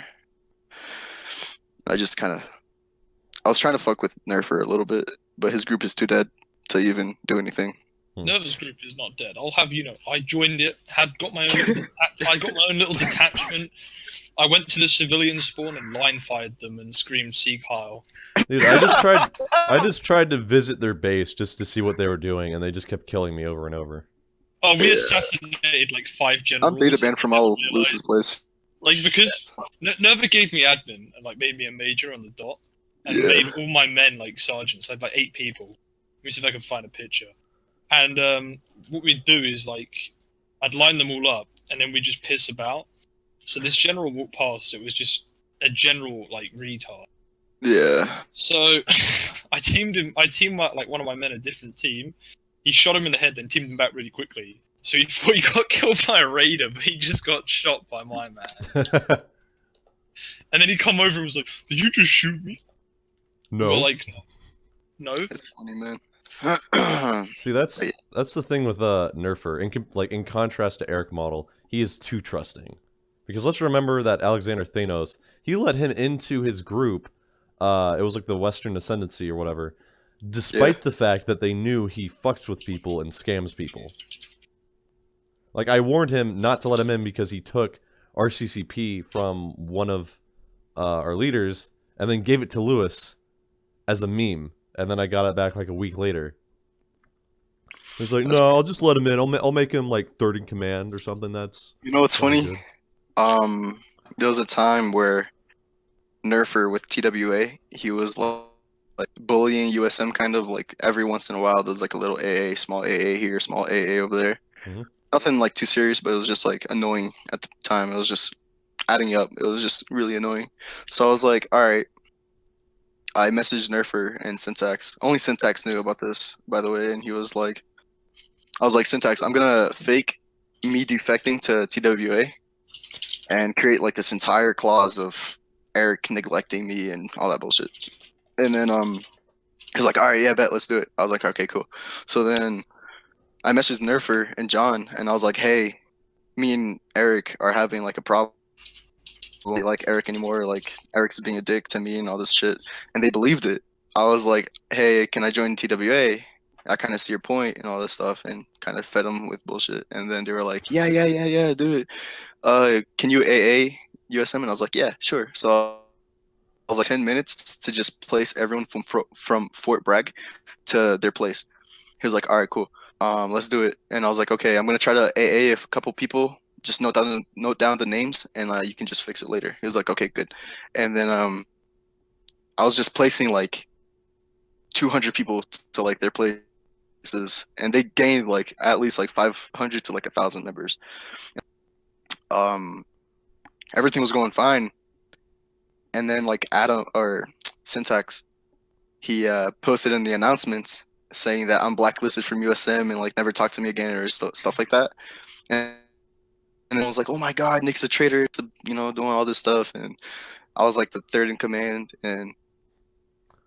I was trying to fuck with Nerfer a little bit, but his group is too dead to even do anything. Nerva's group is not dead. I'll have you know, I joined it, I got my own little detachment. I went to the civilian spawn and line fired them and screamed "Sieg Heil." Dude, I just tried to visit their base just to see what they were doing, and they just kept killing me over and over. Oh, we assassinated like 5 generals. I'm data banned from all Lewis's place. Like, because Nerva gave me admin and like made me a major on the dot, and made all my men like sergeants. I had like 8 people. Let me see if I can find a picture. And what we'd do is like, I'd line them all up, and then we'd just piss about. So this general walked past. It was just a general like retard. Yeah. So I teamed like one of my men a different team. He shot him in the head, then teamed him back really quickly. So he thought he got killed by a raider, but he just got shot by my man. And then he come over and was like, "Did you just shoot me?" No. We were like, no. It's funny, man. See, that's the thing with Nerfer. In contrast to NickModel, he is too trusting. Because let's remember that Alexander Thanos, he let him into his group. It was like the Western Ascendancy or whatever, despite the fact that they knew he fucks with people and scams people. Like, I warned him not to let him in because he took RCCP from one of our leaders and then gave it to Lewis as a meme. And then I got it back like a week later. He's like, no, I'll just let him in. I'll make him like third in command or something. That's what's funny? good. There was a time where Nerfer with TWA, he was like bullying USM kind of like every once in a while. There was like a little AA, small AA here, small AA over there. Mm-hmm. Nothing like too serious, but it was just like annoying at the time. It was just adding up. It was just really annoying. So I was like, all right. I messaged Nerfer and Syntax. Only Syntax knew about this, by the way, and he was like, I was like, Syntax, I'm gonna fake me defecting to TWA and create like this entire clause of Eric neglecting me and all that bullshit. And then he's like, all right, yeah, bet, let's do it. I was like, okay, cool. So then I messaged Nerfer and John, and I was like, hey, me and Eric are having like a problem. Don't like Eric anymore, like Eric's being a dick to me and all this shit, and they believed it. I was like, hey, can I join TWA? I kind of see your point and all this stuff, and kind of fed them with bullshit. And then they were like, yeah, do it. Can you AA USM? And I was like, yeah, sure. So I was like 10 minutes to just place everyone from Fort Bragg to their place. He was like, all right, cool. Let's do it. And I was like, okay, I'm gonna try to AA a couple people. Just note down the names, and you can just fix it later. He was like, okay, good. And then I was just placing like 200 people to like their places, and they gained like at least like 500 to like 1,000 members. Everything was going fine, and then like Adam or Syntax, he posted in the announcements saying that I'm blacklisted from USM and like never talk to me again or stuff like that. And then I was like, oh my god, Nick's a traitor, to, doing all this stuff. And I was like the third in command, and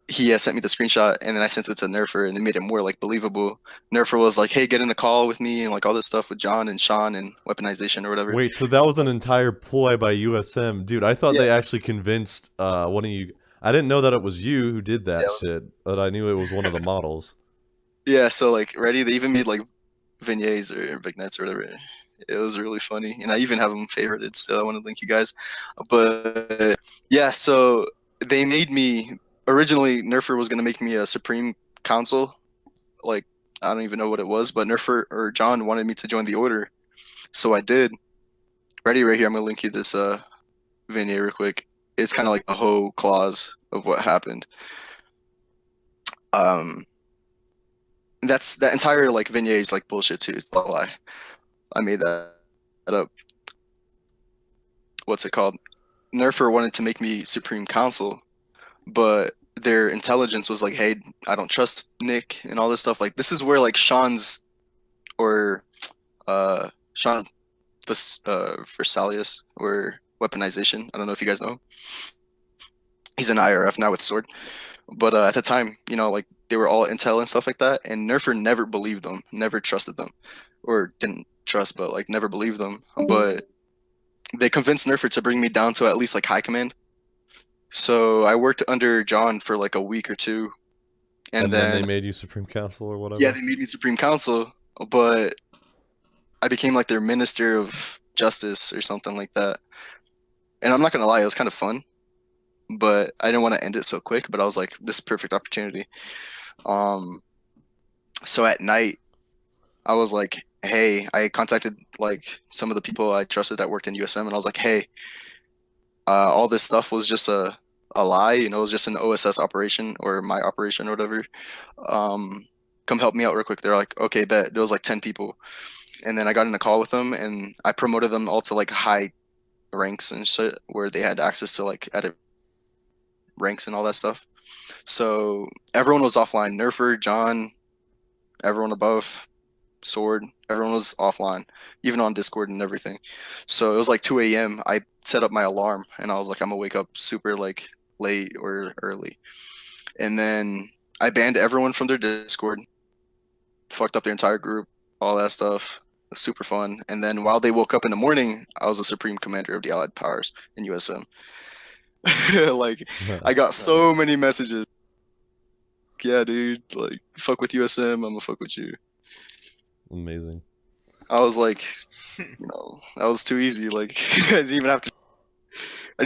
he sent me the screenshot, and then I sent it to Nerfer, and it made it more like believable. Nerfer was like, hey, get in the call with me, and like all this stuff with John and Sean and weaponization or whatever. Wait, so that was an entire ploy by USM, dude? I thought Yeah. they actually convinced one of you. I didn't know that it was you who did that Yeah, it was- shit, but I knew it was one of the models. Yeah, so like ready, they even made like vignettes or vignettes or whatever. It was really funny, and I even have them favorited still. I want to link you guys, but yeah, so they made me originally. Nerfer was gonna make me a Supreme Council, like I don't even know what it was, but Nerfer or John wanted me to join the Order, so I did. Ready, right here. I'm gonna link you this vignette real quick. It's kind of like a whole clause of what happened. That entire like vignette is like bullshit too. It's a lie. I made that up. What's it called? Nerfer wanted to make me Supreme Council, but their intelligence was like, hey, I don't trust Nick and all this stuff. Like this is where like Sean's or Sean Versalius or weaponization. I don't know if you guys know. He's in IRF now with Sword. But at the time, like they were all intel and stuff like that, and Nerfer never believed them, never trusted them, or didn't trust, but like never believed them. But they convinced Nerfer to bring me down to at least like high command. So I worked under John for like a week or two, And then they made you Supreme Council or whatever? yeah, they made me Supreme Council, but I became like their Minister of Justice or something like that. And I'm not gonna lie, it was kind of fun, but I didn't want to end it so quick. But I was like, this is perfect opportunity. So at night, I was like, hey, I contacted like some of the people I trusted that worked in USM, and I was like, hey, all this stuff was just a lie. It was just an OSS operation or my operation or whatever. Come help me out real quick. They're like, okay, bet. There was like 10 people, and then I got in a call with them, and I promoted them all to like high ranks and shit, where they had access to like edit ranks and all that stuff. So everyone was offline. Nerfer, John, everyone above, Sword, everyone was offline, even on Discord and everything. So it was like 2 a.m. I set up my alarm, and I was like, I'm gonna wake up super like late or early. And then I banned everyone from their Discord, fucked up their entire group, all that stuff. It was super fun. And then while they woke up in the morning, I was the Supreme Commander of the Allied Powers in USM. Like I got so many messages. Yeah, dude, like fuck with USM, I'm gonna fuck with you. Amazing. I was like, that was too easy. Like I didn't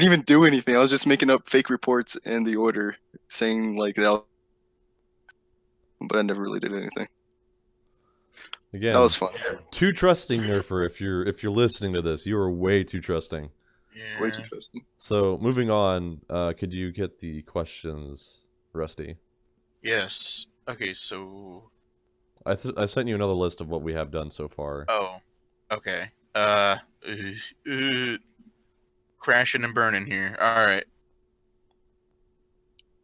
even do anything. I was just making up fake reports in the Order saying like that, but I never really did anything. Again, That was fun. too trusting, Nerfer. If you're listening to this, you are way too trusting. Yeah. Way too trusting. So moving on, could you get the questions, Rusty? Yes. Okay, so I sent you another list of what we have done so far. oh. Okay. Crashing and burning here. Alright.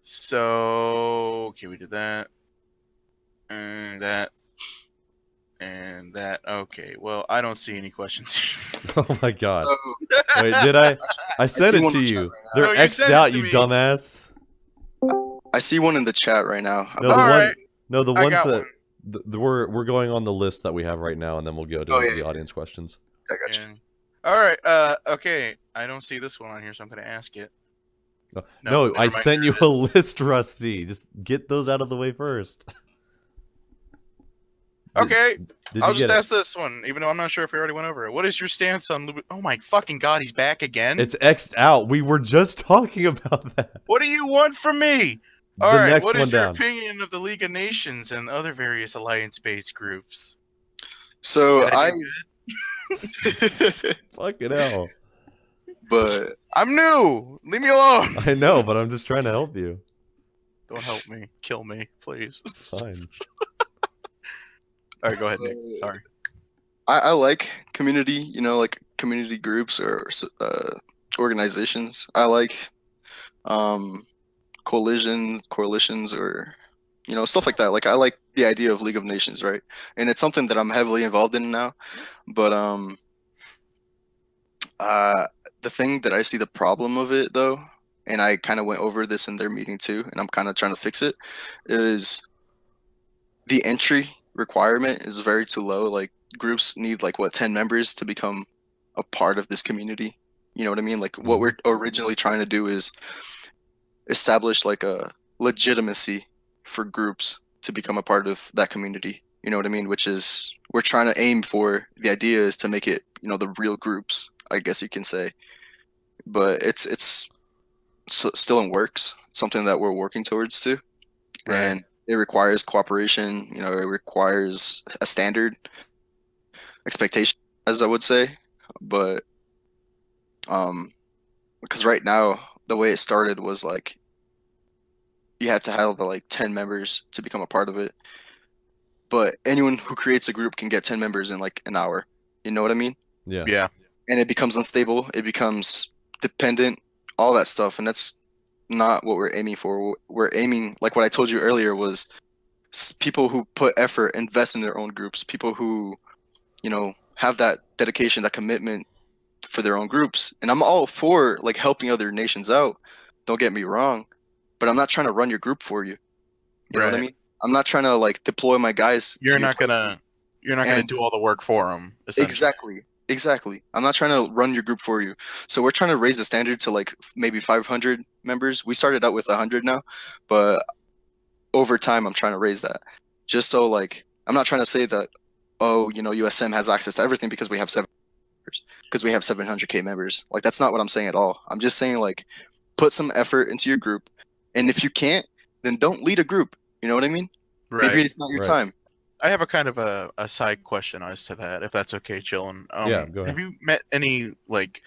So okay, we did that. And that. And that. Okay. Well, I don't see any questions. Oh my god. So, Wait, did I? I sent see it one to in the you. chat right They're now. No, you X'd sent it out, to you me. dumbass. I see one in the chat right now. No, the Alright. one. No, the I ones got that one. we're going on the list that we have right now, and then we'll go to Oh, yeah, the yeah. audience questions. I got you. And, all right. Okay. I don't see this one on here, so I'm gonna ask it. No, never I mind. sent you a list, Rusty. Just get those out of the way first. Okay, Did I'll you just get it? ask this one, even though I'm not sure if we already went over it. What is your stance on Oh my fucking god, he's back again? It's X'd out. We were just talking about that. What do you want from me? The Alright, next what one is your down. opinion of the League of Nations and other various alliance-based groups? So Are they I, good? Fucking hell. but I'm new! Leave me alone! I know, but I'm just trying to help you. Don't help me. Kill me, please. Fine. Alright, go ahead, Nick. Sorry. I like community, like community groups or organizations. I like coalitions, or stuff like that. Like I like the idea of League of Nations, right? And it's something that I'm heavily involved in now. But the thing that I see the problem of it though, and I kind of went over this in their meeting too, and I'm kind of trying to fix it, is the entry requirement is very too low. Like groups need like 10 members to become a part of this community. You know what I mean? Like what we're originally trying to do is establish like a legitimacy for groups to become a part of that community. You know what I mean? Which is we're trying to aim for. The idea is to make it, the real groups, I guess you can say. But it's still in works. It's something that we're working towards too, and it requires cooperation. It requires a standard expectation, as I would say. But because right now the way it started was like you had to have like 10 members to become a part of it, but anyone who creates a group can get 10 members in like an hour. You know what I mean? Yeah. Yeah. And it becomes unstable, it becomes dependent, all that stuff, and that's not what we're aiming for. We're aiming, like what I told you earlier, was people who put effort, invest in their own groups, people who have that dedication, that commitment for their own groups. And I'm all for like helping other nations out, don't get me wrong, but I'm not trying to run your group for you. You know what I mean? I'm not trying to like deploy my guys. You're to your not gonna do all the work for them. Exactly. I'm not trying to run your group for you. So we're trying to raise the standard to like maybe 500 members. We started out with 100 now, but over time I'm trying to raise that. Just so like I'm not trying to say that USM has access to everything because we have 700K members. Like that's not what I'm saying at all. I'm just saying like put some effort into your group, and if you can't, then don't lead a group. You know what I mean? Maybe it's not your time. I have a kind of a side question as to that, if that's okay, Chillin. Yeah, go ahead. Have you met any like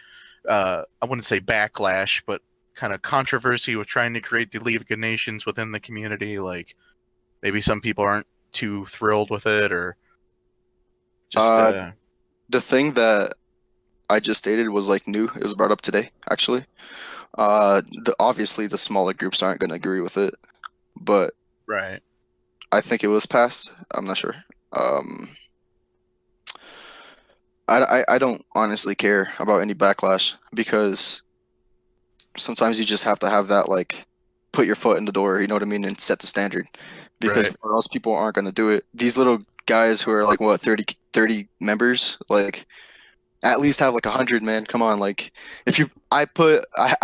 I wouldn't say backlash, but kind of controversy with trying to create the League of Nations within the community? Like maybe some people aren't too thrilled with it, or just the thing that I just stated was like new. It was brought up today, actually. Obviously the smaller groups aren't going to agree with it, but right. I think it was passed. I'm not sure. I don't honestly care about any backlash, because sometimes you just have to have that like put your foot in the door, you know what I mean, and set the standard, because or else people aren't going to do it. These little guys who are like 30 members, like at least have like 100, man. Come on, like if you I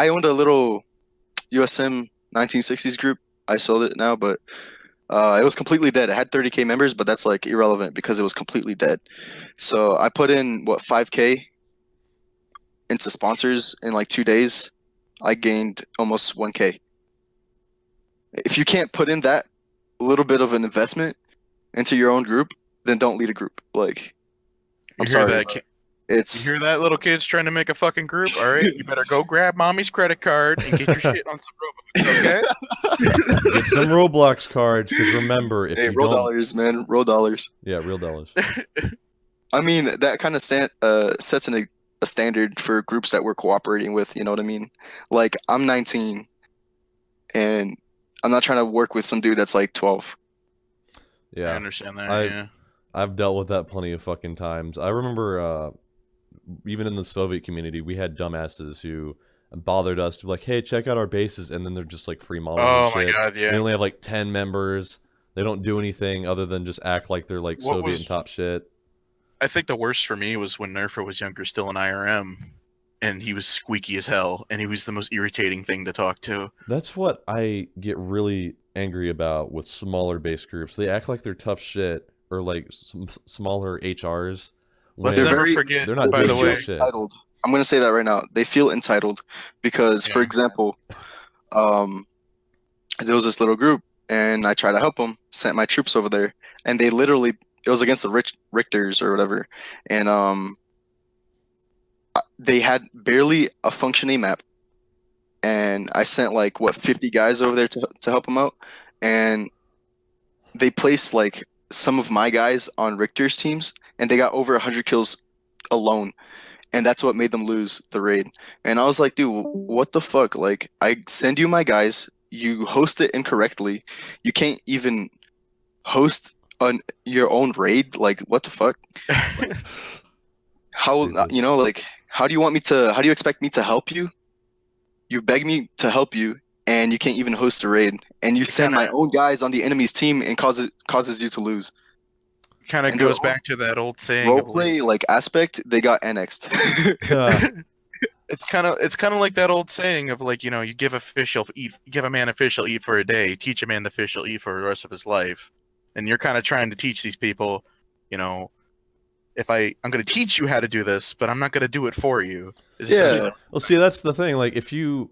owned a little USM 1960s group. I sold it now, but it was completely dead. It had 30K members, but that's like irrelevant because it was completely dead. So I put in 5K into sponsors in like 2 days. I gained almost 1K. If you can't put in that little bit of an investment into your own group, then don't lead a group. Like, I'm sorry. You hear that, little kids trying to make a fucking group? All right, you better go grab mommy's credit card and get your shit on some Roblox, okay? Get some Roblox cards, because remember, if you real don't... dollars, man, real dollars. Yeah, real dollars. I mean, that kind of sets a standard for groups that we're cooperating with. You know what I mean? Like, I'm 19, and I'm not trying to work with some dude that's like 12. Yeah, I understand that. I've dealt with that plenty of fucking times. I remember, even in the Soviet community, we had dumbasses who bothered us to be like, hey, check out our bases, and then they're just like free modeling and shit. My god, yeah. They only have like 10 members. They don't do anything other than just act like they're like Soviet and top shit. I think the worst for me was when Nerfer was younger, still in IRM, and he was squeaky as hell, and he was the most irritating thing to talk to. That's what I get really angry about with smaller base groups. They act like they're tough shit or like some smaller HRs Let's when They're never very- forget, they're not by they the doing feel way, jack shit. entitled. I'm gonna say that right now. They feel entitled because, for Yeah. example, there was this little group, and I tried to help them. Sent my troops over there, and they literally it was against the Richters or whatever, and they had barely a functioning map, and I sent like what 50 guys over there to help them out, and they placed like some of my guys on Richter's teams, and they got over 100 kills alone, and that's what made them lose the raid. And I was like, dude, what the fuck? Like, I send you my guys, you host it incorrectly, you can't even host your own raid. Like, what the fuck? How Stupid. like, how do you expect me to help you? You beg me to help you, and you can't even host a raid, and you send my own guys on the enemy's team, and causes you to lose. kind of And goes their back to that old saying of like, roleplay like aspect, they got annexed. it's kind of like that old saying of like, you give a man a fish, he'll eat for a day, teach a man the fish, he'll eat for the rest of his life. And you're kind of trying to teach these people, if I'm going to teach you how to do this, but I'm not going to do it for you. Is Yeah. essentially- Well, see, that's the thing. Like, if you,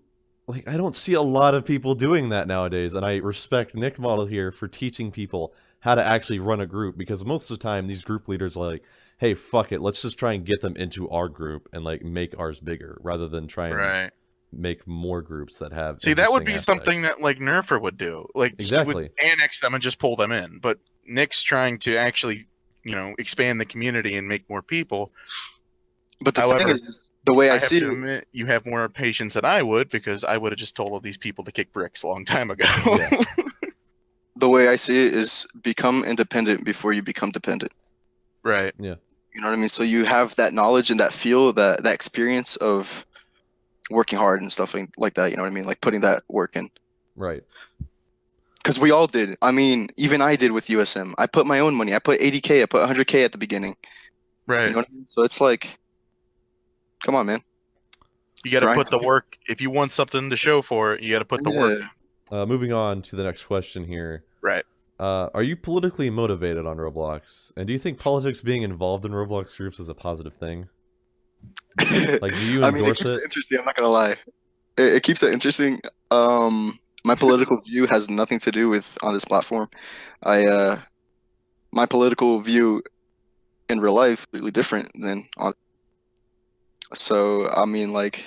like, I don't see a lot of people doing that nowadays, and I respect NickModel here for teaching people how to actually run a group, because most of the time these group leaders are like, hey, fuck it, let's just try and get them into our group and like make ours bigger, rather than try and Right. make more groups that have. See, that would interesting be aspects. something that like Nerfer would do. Like Exactly. he would annex them and just pull them in. But Nick's trying to actually, expand the community and make more people. But the However, thing is, the way I have see to it, admit, you have more patience than I would, because I would have just told all these people to kick bricks a long time ago. Yeah. the way I see it is become independent before you become dependent. Right. You know what I mean? So you have that knowledge and that feel, that experience of working hard and stuff like that. You know what I mean? Like putting that work in. Right. Because we all did. I mean, even I did with USM. I put my own money. I put 80K. I put 100K at the beginning. Right. You know what I mean? So it's like, come on, man. You got to Right. put the work. If you want something to show for it, you got to put the work. Yeah. Moving on to the next question here. Right. Are you politically motivated on Roblox? And do you think politics being involved in Roblox groups is a positive thing? Like, do you I mean, it endorse keeps it? it interesting. I'm not gonna lie. It keeps it interesting. My political view has nothing to do with on this platform. My political view in real life is completely different than on. So I mean, like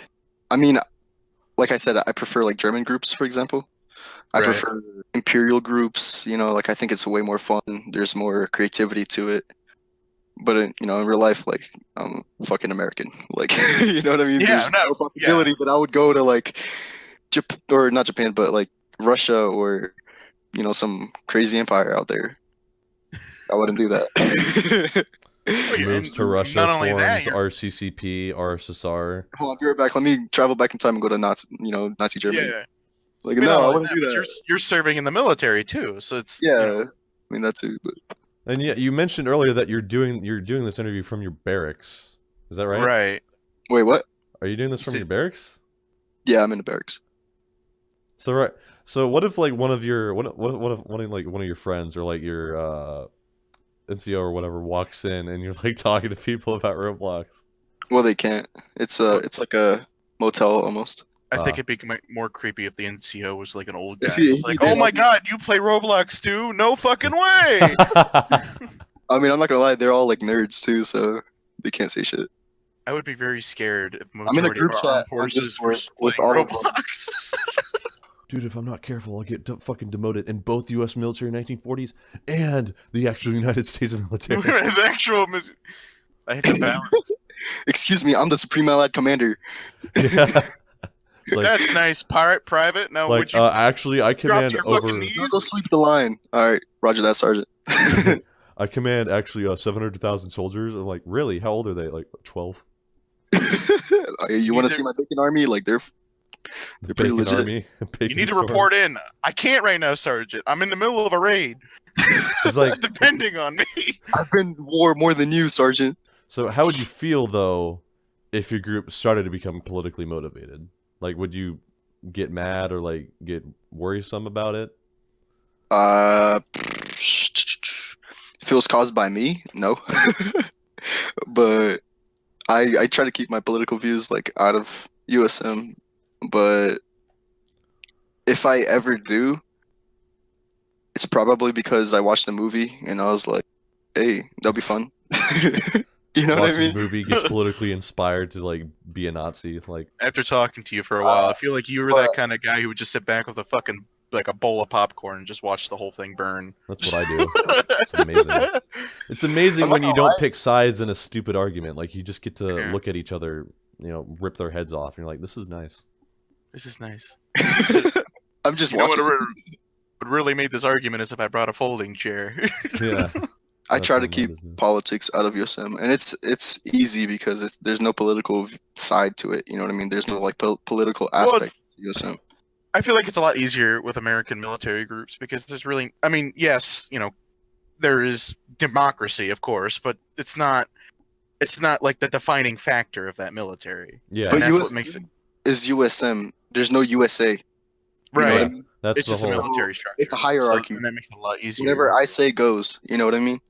I said, I prefer like German groups, for example. I Right. prefer imperial groups. Like I think it's way more fun. There's more creativity to it. But in real life, like I'm fucking American. Like you know what I mean? Yeah, There's no possibility that I would go to like or not Japan, but like Russia or some crazy empire out there. I wouldn't do that. Oh, yeah, Moves and to Russia, not only that, forms you're- RCCP, RSSR. Hold on, be right back. Let me travel back in time and go to Nazi Germany. Yeah. Like I mean, no, not I only wouldn't that, do but that. you're serving in the military too, so it's Yeah, I mean that too. But And yeah, you mentioned earlier that you're doing this interview from your barracks. Is that right? right. wait, what? Are you doing this from your barracks? Yeah, I'm in the barracks. So right. So what if like one of your what if one of your friends or like your NCO or whatever walks in and you're like talking to people about Roblox? Well, they can't. It's like a motel almost. I think it'd be more creepy if the NCO was like an old guy. If he- It's if like, he oh did- my god, you play Roblox too? No fucking way! I mean, I'm not gonna lie, they're all like nerds too, so they can't say shit. I would be very scared if in a majority group of our chat armed on forces were Discord with playing all of them. Roblox. Dude, if I'm not careful, I'll get fucking demoted in both U.S. military 1940s and the actual United States military. As actual, I have to balance. Excuse me, I'm the Supreme Allied Commander. Yeah. It's like, That's nice, pirate private. Now, would you actually, I drop command to your fucking over. knees? Now go sweep the line. All right, Roger that, Sergeant. I command actually 700,000 soldiers. I'm like, really? How old are they? Like 12? You want to see my bacon army? Like they're pretty Bacon legit. army. You Bacon need to storm. report in. I can't right now, Sergeant. I'm in the middle of a raid. It's like, Depending on me. I've been war more than you, Sergeant. so how would you feel though if your group started to become politically motivated? Like, would you get mad or like get worrisome about it? Uh, If it was caused by me, no. But I try to keep my political views like out of USM. But if I ever do, it's probably because I watched the movie and I was like, "Hey, that'll be fun." You know what I Watches mean? movie, gets politically inspired to like be a Nazi. Like, After talking to you for a while, I feel like you were that kind of guy who would just sit back with a fucking like a bowl of popcorn and just watch the whole thing burn. that's what I do. It's amazing. It's amazing I'm when not you gonna don't pick sides in a stupid argument. Like, you just get to Yeah. look at each other, rip their heads off, and you're like, this is nice. This is nice. I'm just You know what watching. would really made this argument is if I brought a folding chair. Yeah. I try to That's keep my business. politics out of USM, and it's easy because there's no political side to it. You know what I mean? There's no like political aspect to USM. I feel like it's a lot easier with American military groups because there's really, I mean, yes, there is democracy, of course, but it's not like the defining factor of that military. Yeah. But And that's US what makes it is USM. There's no USA. You know what I right. mean? That's It's the just a whole. military structure. It's a hierarchy. and that makes it a lot easier. Whatever I say goes. You know what I mean?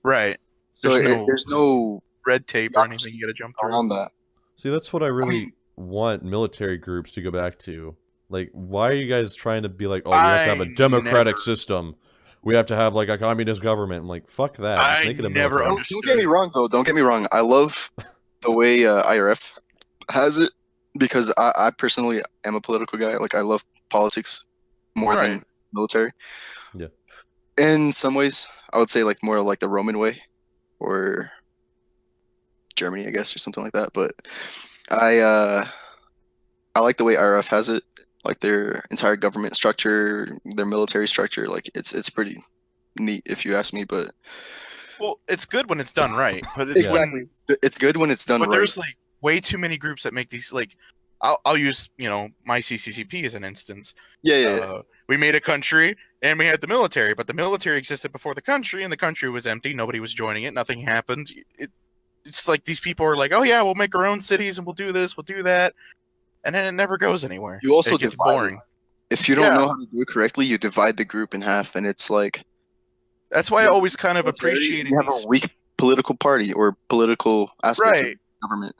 Right. So There's there's no no red tape or anything you got to jump through. around that. See, that's what I really want military groups to go back to. Like, why are you guys trying to be like, oh, we have to have a I democratic never- system. We have to have like a communist government. I'm like, fuck that. Just I make it a never military. understood. Don't get me wrong, though. Don't get me wrong. I love the way IRF has it because I personally am a political guy. Like, I love politics more Right. than military. Yeah. In some ways, I would say like more like the Roman way, or Germany, I guess, or something like that. But I like the way IRF has it, like their entire government structure, their military structure. Like it's pretty neat, if you ask me. But Well, it's good when it's done right, but it's when it's good when it's done but right. there's like way too many groups that make these like I'll use my CCCP as an instance. Yeah. We made a country and we had the military, but the military existed before the country, and the country was empty. Nobody was joining it. Nothing happened. It's like these people are like, oh yeah, we'll make our own cities and we'll do this, we'll do that, and then it never goes anywhere. You also it gets divide it. boring. If you don't Yeah. know how to do it correctly, you divide the group in half, and it's like That's why I always kind of appreciated you have these. a weak political party or political aspect of Right. government.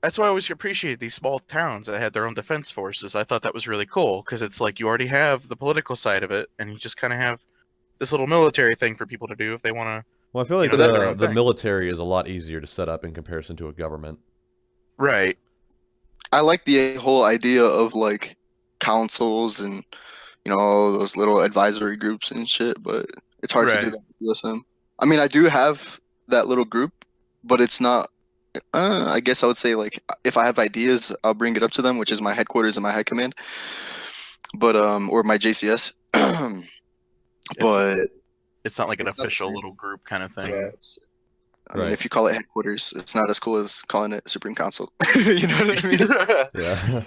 That's why I always appreciate these small towns that had their own defense forces. I thought that was really cool because it's like you already have the political side of it, and you just kind of have this little military thing for people to do if they want to. Well, I feel like You know, their own the thing. military is a lot easier to set up in comparison to a government. Right. I like the whole idea of like councils and those little advisory groups and shit, but it's hard to do Right. that with USM. I mean, I do have that little group, but it's not. I guess I would say like if I have ideas, I'll bring it up to them, which is my headquarters and my high command, but or my JCS. But It's not like an It's not the official same. little group kind of thing. yeah, I mean, Right. if you call it headquarters, it's not as cool as calling it Supreme Council. You know what I mean? Yeah.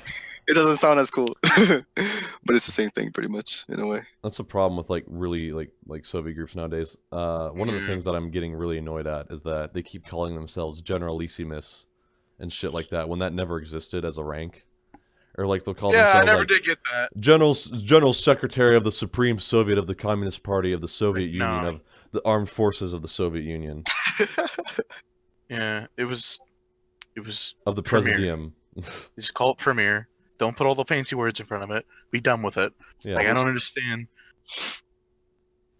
It doesn't sound as cool, but it's the same thing pretty much in a way. That's the problem with like really like Soviet groups nowadays. One of the Yeah. things that I'm getting really annoyed at is that they keep calling themselves Generalissimus and shit like that when that never existed as a rank. Or like they'll call Yeah, I themselves never like did get that. General Secretary of the Supreme Soviet of the Communist Party of the Soviet Like, Union no. of the Armed Forces of the Soviet Union Yeah, it was of the Premier. Presidium. just call it Premier. Don't put all the fancy words in front of it. Be done with it. Yeah. Like I don't understand.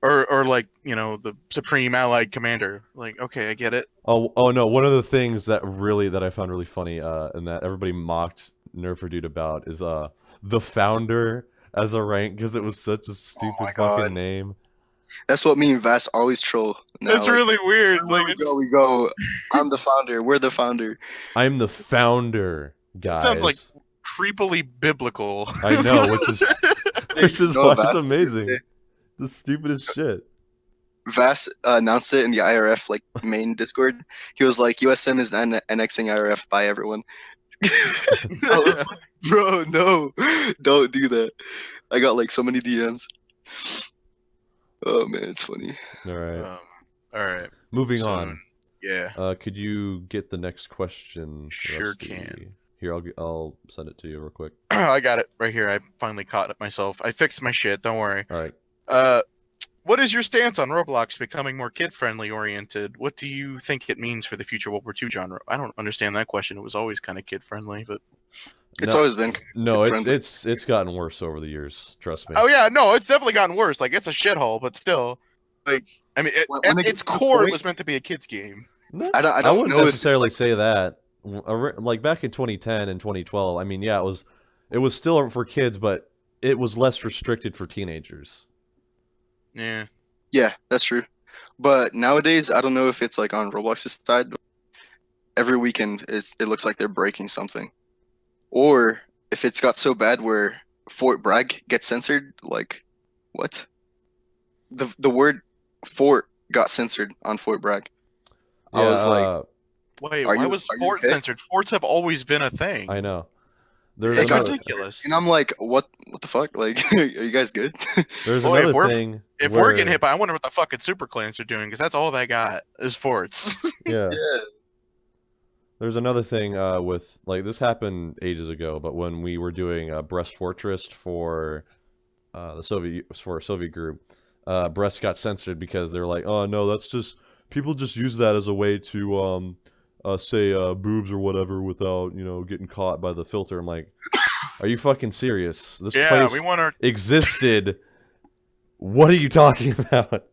Or like the Supreme Allied Commander. Like okay, I get it. Oh no! One of the things that I found really funny, and that everybody mocked Nerfer about is the Founder as a rank because it was such a stupid my God. fucking name. That's what me and Vass always troll. Now, That's like, really weird. everywhere Like we go. I'm the founder. We're the founder. I'm the Founder, guys. sounds like creepily biblical. I know, which is No, why Vass it's is amazing. The stupidest shit. Vass announced it in the IRF like main Discord. He was like, "USM is annexing IRF by everyone." I was like, bro, no, don't do that. I got like so many DMs. Oh man, it's funny. All right. All right. Moving so, on. Yeah. Could you get the next question? Sure Rusty? can. Here, I'll send it to you real quick. I got it right here. I finally caught it myself. I fixed my shit. Don't worry. All right. what is your stance on Roblox becoming more kid-friendly oriented? What do you think it means for the future World War II genre? I don't understand that question. It was always kind of kid-friendly, but It's No, always been no, kid-friendly. it's gotten worse over the years. Trust me. oh yeah, no, it's definitely gotten worse. Like it's a shithole, but still, like I mean, When at it its gets to the core, it point- was meant to be a kids game. No, I I don't wouldn't know if it's necessarily like say that. Like back in 2010 and 2012, I mean, yeah, it was still for kids, but it was less restricted for teenagers. Yeah. Yeah, that's true. But nowadays, I don't know if it's like on Roblox's side. But every weekend, it looks like they're breaking something, or if it's got so bad where Fort Bragg gets censored. Like, what? The word fort got censored on Fort Bragg. I Yeah, was like, Wait, Are why you- was are you fort okay? censored? Forts have always been a thing. I know. There's It's got another ridiculous. and I'm like, what the fuck? Like, are you guys good? there's Boy, if another we're- thing If where, we're getting hit by, I wonder what the fucking super clans are doing, because that's all they got is forts. yeah. Yeah. There's another thing with like this happened ages ago, but when we were doing Brest Fortress for the Soviet group, Brest got censored because they're like, oh no, that's just people just use that as a way to say boobs or whatever without getting caught by the filter. I'm like, are you fucking serious? This yeah, place we want our. existed. What are you talking about?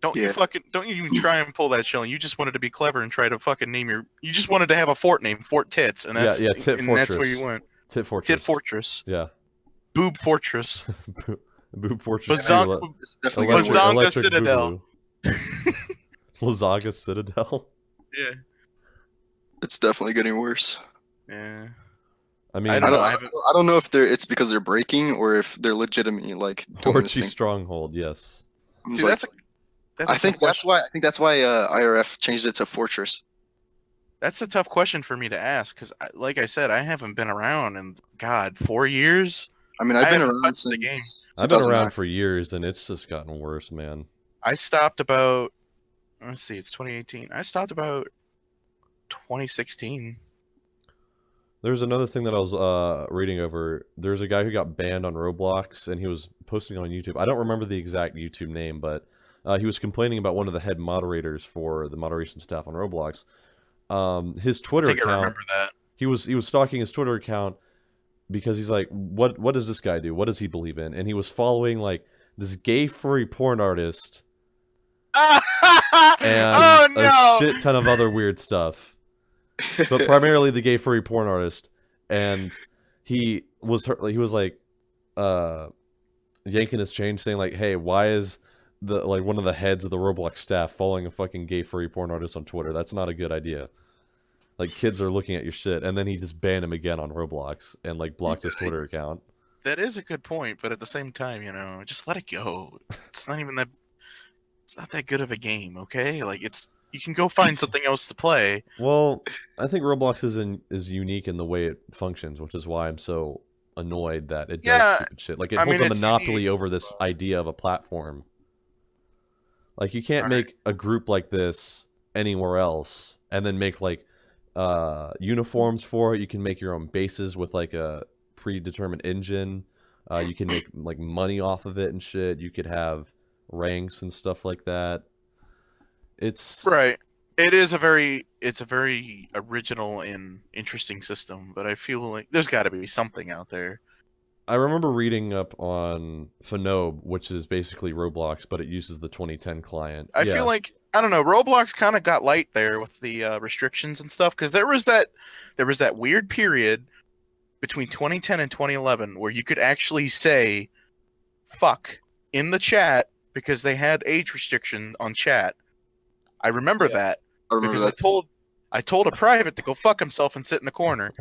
Don't Yeah. you even try and pull that shilling. You just wanted to be clever and try to fucking name your. You just wanted to have a fort name, Fort Tits, and that's Yeah, Tit and Fortress. that's where you went. Tit Fortress. Tit Fortress, Yeah. Boob Fortress, Boob Fortress. Bazong- It's definitely getting Bazonga worse. Citadel. Lazaga Citadel. Yeah, It's definitely getting worse. yeah. I mean, I I don't don't, know, I don't know if it's because they're breaking or if they're legitimately like doing this Torchy thing. Stronghold, yes. It's See, like- that's a I think tough that's question. why IRF changed it to Fortress. That's a tough question for me to ask because, like I said, I haven't been around in 4 years. I mean, I've I been haven't around touched since the game. I've been 2009. around for years, and it's just gotten worse, man. I stopped about. Let's see, it's 2018. I stopped about 2016. There's another thing that I was reading over. There's a guy who got banned on Roblox, and he was posting on YouTube. I don't remember the exact YouTube name, but he was complaining about one of the head moderators for the moderation staff on Roblox. His I Twitter think I account. remember that. He was stalking his Twitter account because he's like, what does this guy do? What does he believe in? And he was following like this gay furry porn artist and oh a no! shit ton of other weird stuff. But primarily the gay furry porn artist, and he was like yanking his chain, saying like, "Hey, why is one of the heads of the Roblox staff following a fucking gay furry porn artist on Twitter? That's not a good idea. Like kids are looking at your shit." And then he just banned him again on Roblox and like blocked his Twitter account. That is a good point, but at the same time, just let it go. It's not even that. It's not that good of a game, okay? Like you can go find something else to play. Well, I think Roblox is unique in the way it functions, which is why I'm so annoyed that it does Yeah, stupid shit. Like it I holds mean, a it's monopoly unique, over this idea of a platform. Like you can't Right. make a group like this anywhere else and then make like uniforms for it. You can make your own bases with like a predetermined engine. You can make like money off of it and shit. You could have ranks and stuff like that. It's Right. It's a very original and interesting system, but I feel like there's got to be something out there. I remember reading up on Phenobe, which is basically Roblox, but it uses the 2010 client. I Yeah. feel like I don't know. Roblox kind of got light there with the restrictions and stuff because there was that weird period between 2010 and 2011 where you could actually say "fuck" in the chat because they had age restriction on chat. I remember that I remember because that. I told a private to go fuck himself and sit in the corner,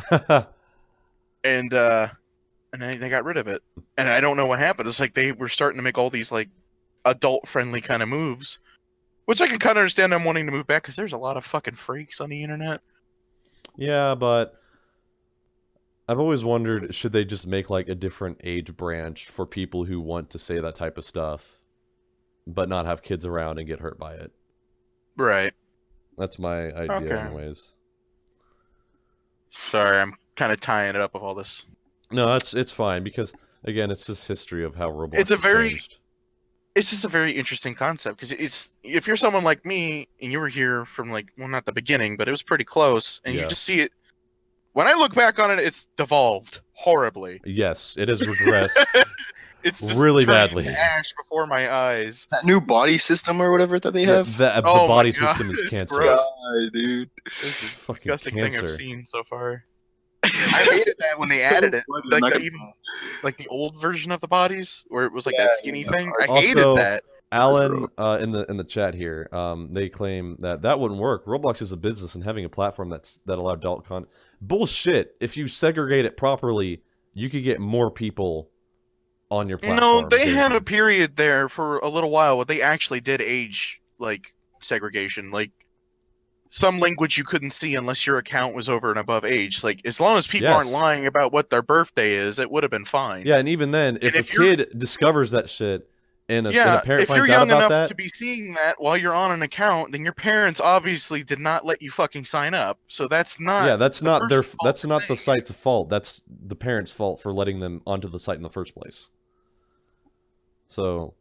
and then they got rid of it. And I don't know what happened. It's like they were starting to make all these like adult friendly kind of moves, which I can kind of understand them wanting to move back because there's a lot of fucking freaks on the internet. Yeah, but I've always wondered, should they just make like a different age branch for people who want to say that type of stuff, but not have kids around and get hurt by it? Right. That's my idea, Okay. anyways. Sorry, I'm kind of tying it up with all this. No, it's fine because again, it's just history of how Roblox It's a has very- changed. it's just a very interesting concept because it's if you're someone like me and you were here from like well not the beginning but it was pretty close and you Yeah. just see it. When I look back on it, it's devolved horribly. Yes, it has regressed It's just really turning badly. to ash before my eyes. That new body system or whatever that they Yeah, have. the Oh my body God, system is it's cancer. gross. God, dude. This is the Fucking disgusting thing cancer. I've seen so far. I hated that when they added it, I'm like not the, gonna- even like the old version of the bodies, where it was like Yeah, that skinny yeah. thing. I Also, hated that. Alan, in the chat here, they claim that wouldn't work. Roblox is a business, and having a platform that allowed adult content. Bullshit. If you segregate it properly, you could get more people on your You platform. know, they had a guaranteed. period there for a little while where they actually did age like segregation, like some language you couldn't see unless your account was over and above age. Like as long as people aren't Yes. lying about what their birthday is, it would have been fine. Yeah, and even then, if a if you're- kid discovers that shit and a Yeah, parent if you're finds out young about enough that, to be seeing that while you're on an account, then your parents obviously did not let you fucking sign up. So that's not yeah, that's the not their person's fault that's for not the saying it. site's fault. That's the parents' fault for letting them onto the site in the first place. So,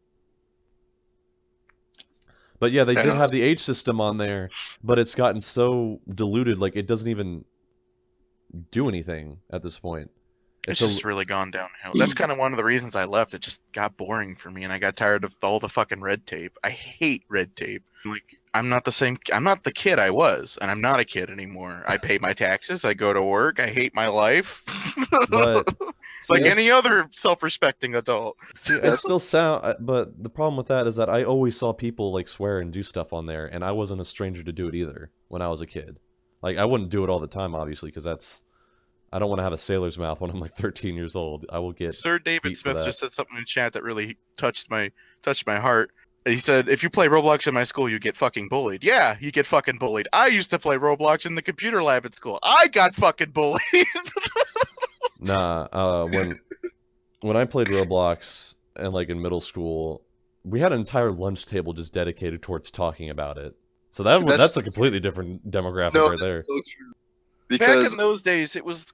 but yeah, they Yeah, did no, have the age system on there, but it's gotten so diluted, like it doesn't even do anything at this point. It's a- just really gone downhill. That's kind of one of the reasons I left. It just got boring for me, and I got tired of all the fucking red tape. I hate red tape. Like I'm not the kid I was, and I'm not a kid anymore. I pay my taxes. I go to work. I hate my life. but like see, any other self-respecting adult. see, I still sound, but the problem with that is that I always saw people like swear and do stuff on there, and I wasn't a stranger to do it either when I was a kid. Like I wouldn't do it all the time, obviously, because I don't want to have a sailor's mouth when I'm like 13 years old. I will get Sir David beat for Smith that. just said something in chat that really touched my heart. He said, "If you play Roblox in my school, you get fucking bullied." Yeah, you get fucking bullied. I used to play Roblox in the computer lab at school. I got fucking bullied. Nah, when I played Roblox and like in middle school, we had an entire lunch table just dedicated towards talking about it. So that's a completely different demographic No, right that's there. so true. Back Because in those days, it was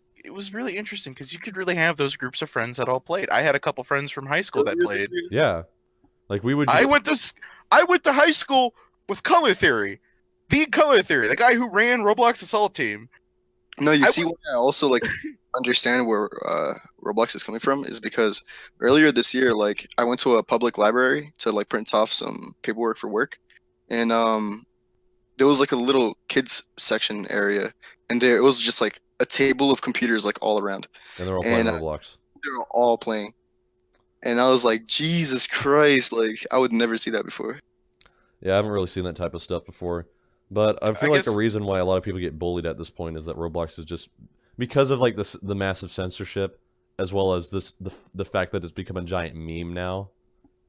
really interesting because you could really have those groups of friends that all played. I had a couple friends from high school that played. Yeah, like we would. Just, I went to high school with Color Theory, the Color Theory, the guy who ran Roblox Assault Team. no, you I see what I also like understand where Roblox is coming from is because earlier this year, like I went to a public library to like print off some paperwork for work, and there was like a little kids section area, and there it was just like a table of computers like all around. and they're all playing and, Roblox. They were all playing, and I was like, Jesus Christ! Like I would never see that before. Yeah, I haven't really seen that type of stuff before. But I feel like the guess- reason why a lot of people get bullied at this point is that Roblox is just because of like the massive censorship, as well as the fact that it's become a giant meme now.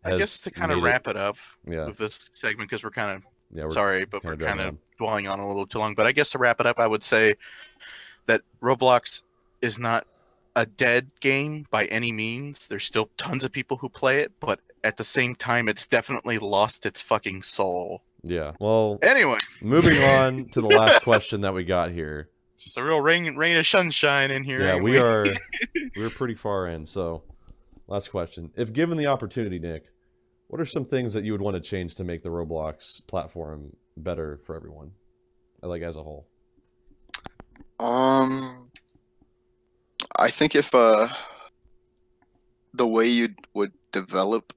I has guess to kind of made it- wrap it up Yeah, with this segment because we're kind of yeah. We're, sorry, but we're kinda kind going of on. dwelling on a little too long. But I guess to wrap it up, I would say that Roblox is not a dead game by any means. There's still tons of people who play it, but at the same time, it's definitely lost its fucking soul. Yeah. Well, Anyway, moving on to the last question that we got here. just a real rain of sunshine in here. Yeah, ain't we're pretty far in. So, last question: if given the opportunity, Nick, what are some things that you would want to change to make the Roblox platform better for everyone, like as a whole? I think if the way you would develop,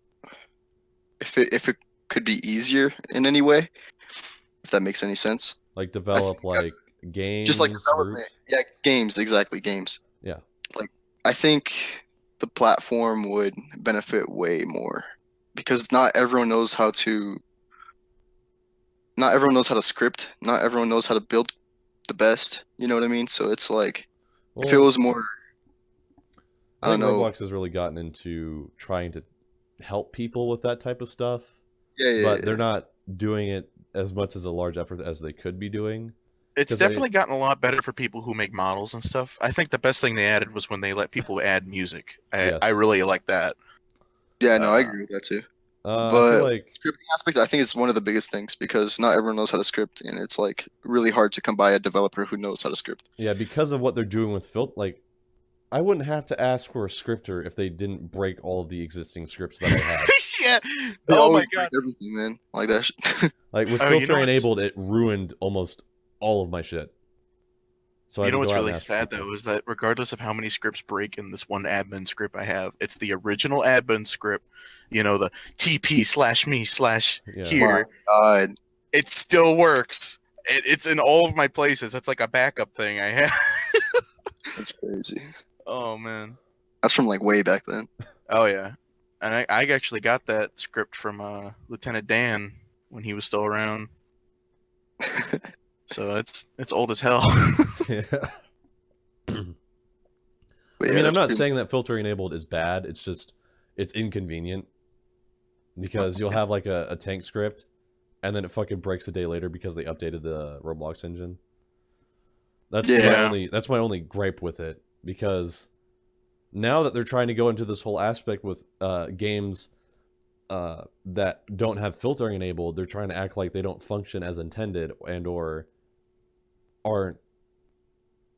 if it could be easier in any way, if that makes any sense. Like develop like games, Just like development. groups? Yeah, games, exactly, games. Yeah. Like I think the platform would benefit way more because not everyone knows how to script, not everyone knows how to build the best, you know what I mean? So it's like if it Well, was more I I think don't know. Roblox has really gotten into trying to help people with that type of stuff, yeah, but they're not doing it as much as a large effort as they could be doing. It's 'Cause they- definitely gotten a lot better for people who make models and stuff. I think the best thing they added was when they let people add music. Yes. I really like that. Yeah, no, I Uh, agree with that too. I But feel like scripting aspect, I think is one of the biggest things because not everyone knows how to script, and it's like really hard to come by a developer who knows how to script. yeah, because of what they're doing with I wouldn't have to ask for a scripter if they didn't break all of the existing scripts that I had. Yeah. They Oh my always god. break everything, man. Like that. Like with Oh, you know filtering what's- enabled, it ruined almost all of my shit. So I You had know to what's go out really and ask for sad people. though is that regardless of how many scripts break in this one admin script I have, it's the original admin script. You know, the TP/me/ Yeah. here. God. It still works. It's in all of my places. It's like a backup thing I have. That's crazy. Oh man. That's from like way back then. Oh yeah. And I actually got that script from Lieutenant Dan when he was still around. So it's old as hell. Yeah. But I yeah, mean, I'm that's not pretty saying that filtering enabled is bad. It's just it's inconvenient because you'll have like a tank script, and then it fucking breaks a day later because they updated the Roblox engine. That's my Yeah. only gripe with it, because now that they're trying to go into this whole aspect with games that don't have filtering enabled, they're trying to act like they don't function as intended and or aren't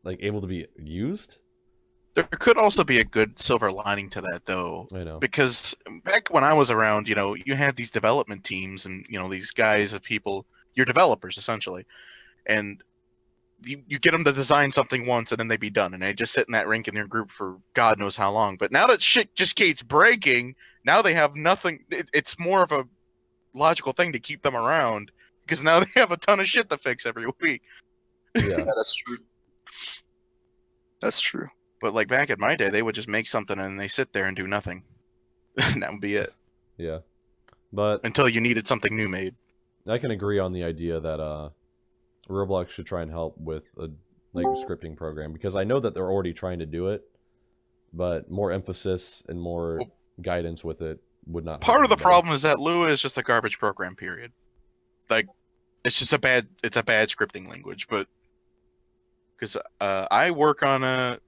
like able to be used. There could also be a good silver lining to that, though, I know. because back when I was around, you know, you had these development teams and, you know, these guys of people, you're developers essentially, and you get them to design something once and then they be done, and they just sit in that rink in their group for God knows how long. But now that shit just keeps breaking, now they have nothing. It's more of a logical thing to keep them around because now they have a ton of shit to fix every week. Yeah. Yeah, that's true. That's true. But like back in my day, they would just make something and they sit there and do nothing. And that would be it. Yeah. But Until you needed something new made. I can agree on the idea that Roblox should try and help with a scripting program, because I know that they're already trying to do it, but more emphasis and more guidance with it would not. Part of the better. problem is that Lua is just a garbage program, period. Like, it's just a bad scripting language, but because I work on a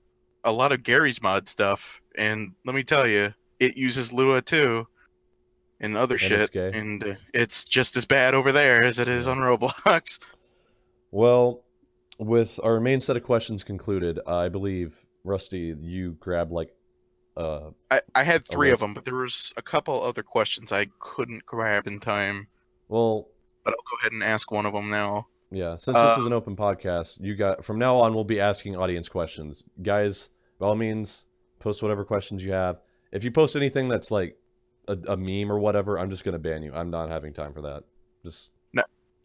lot of Gary's mod stuff, and let me tell you, it uses Lua too, and other And shit, it's gay. and it's just as bad over there as it is Yeah. on Roblox. Well, with our main set of questions concluded, I believe, Rusty, you grabbed like I had 3 of list. them, but there was a couple other questions I couldn't grab in time. Well, But I'll go ahead and ask one of them now. yeah, since this is an open podcast, you got from now on we'll be asking audience questions. Guys, by all means, post whatever questions you have. If you post anything that's like a meme or whatever, I'm just gonna ban you. I'm not having time for that. Just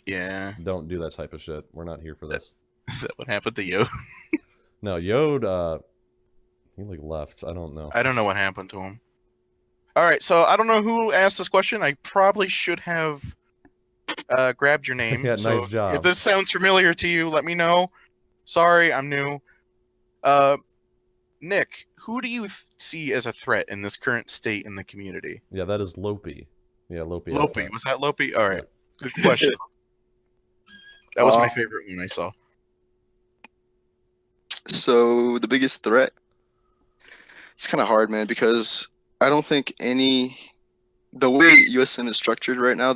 Yeah. don't do that type of shit. We're not here for this. Is that what happened to you? No, Yod, he like left. I don't know. I don't know what happened to him. Alright, so I don't know who asked this question. I probably should have grabbed your name. Yeah, So nice job. if this sounds familiar to you, let me know. Sorry, I'm new. Nick, who do you see as a threat in this current state in the community? Yeah, that is Lopi. Yeah, Lopi. asked Lopi. that. Was that Lopi? Alright. Good question. That was my favorite one I saw. So the biggest threat, it's kind of hard, man, because I don't think the way USM is structured right now,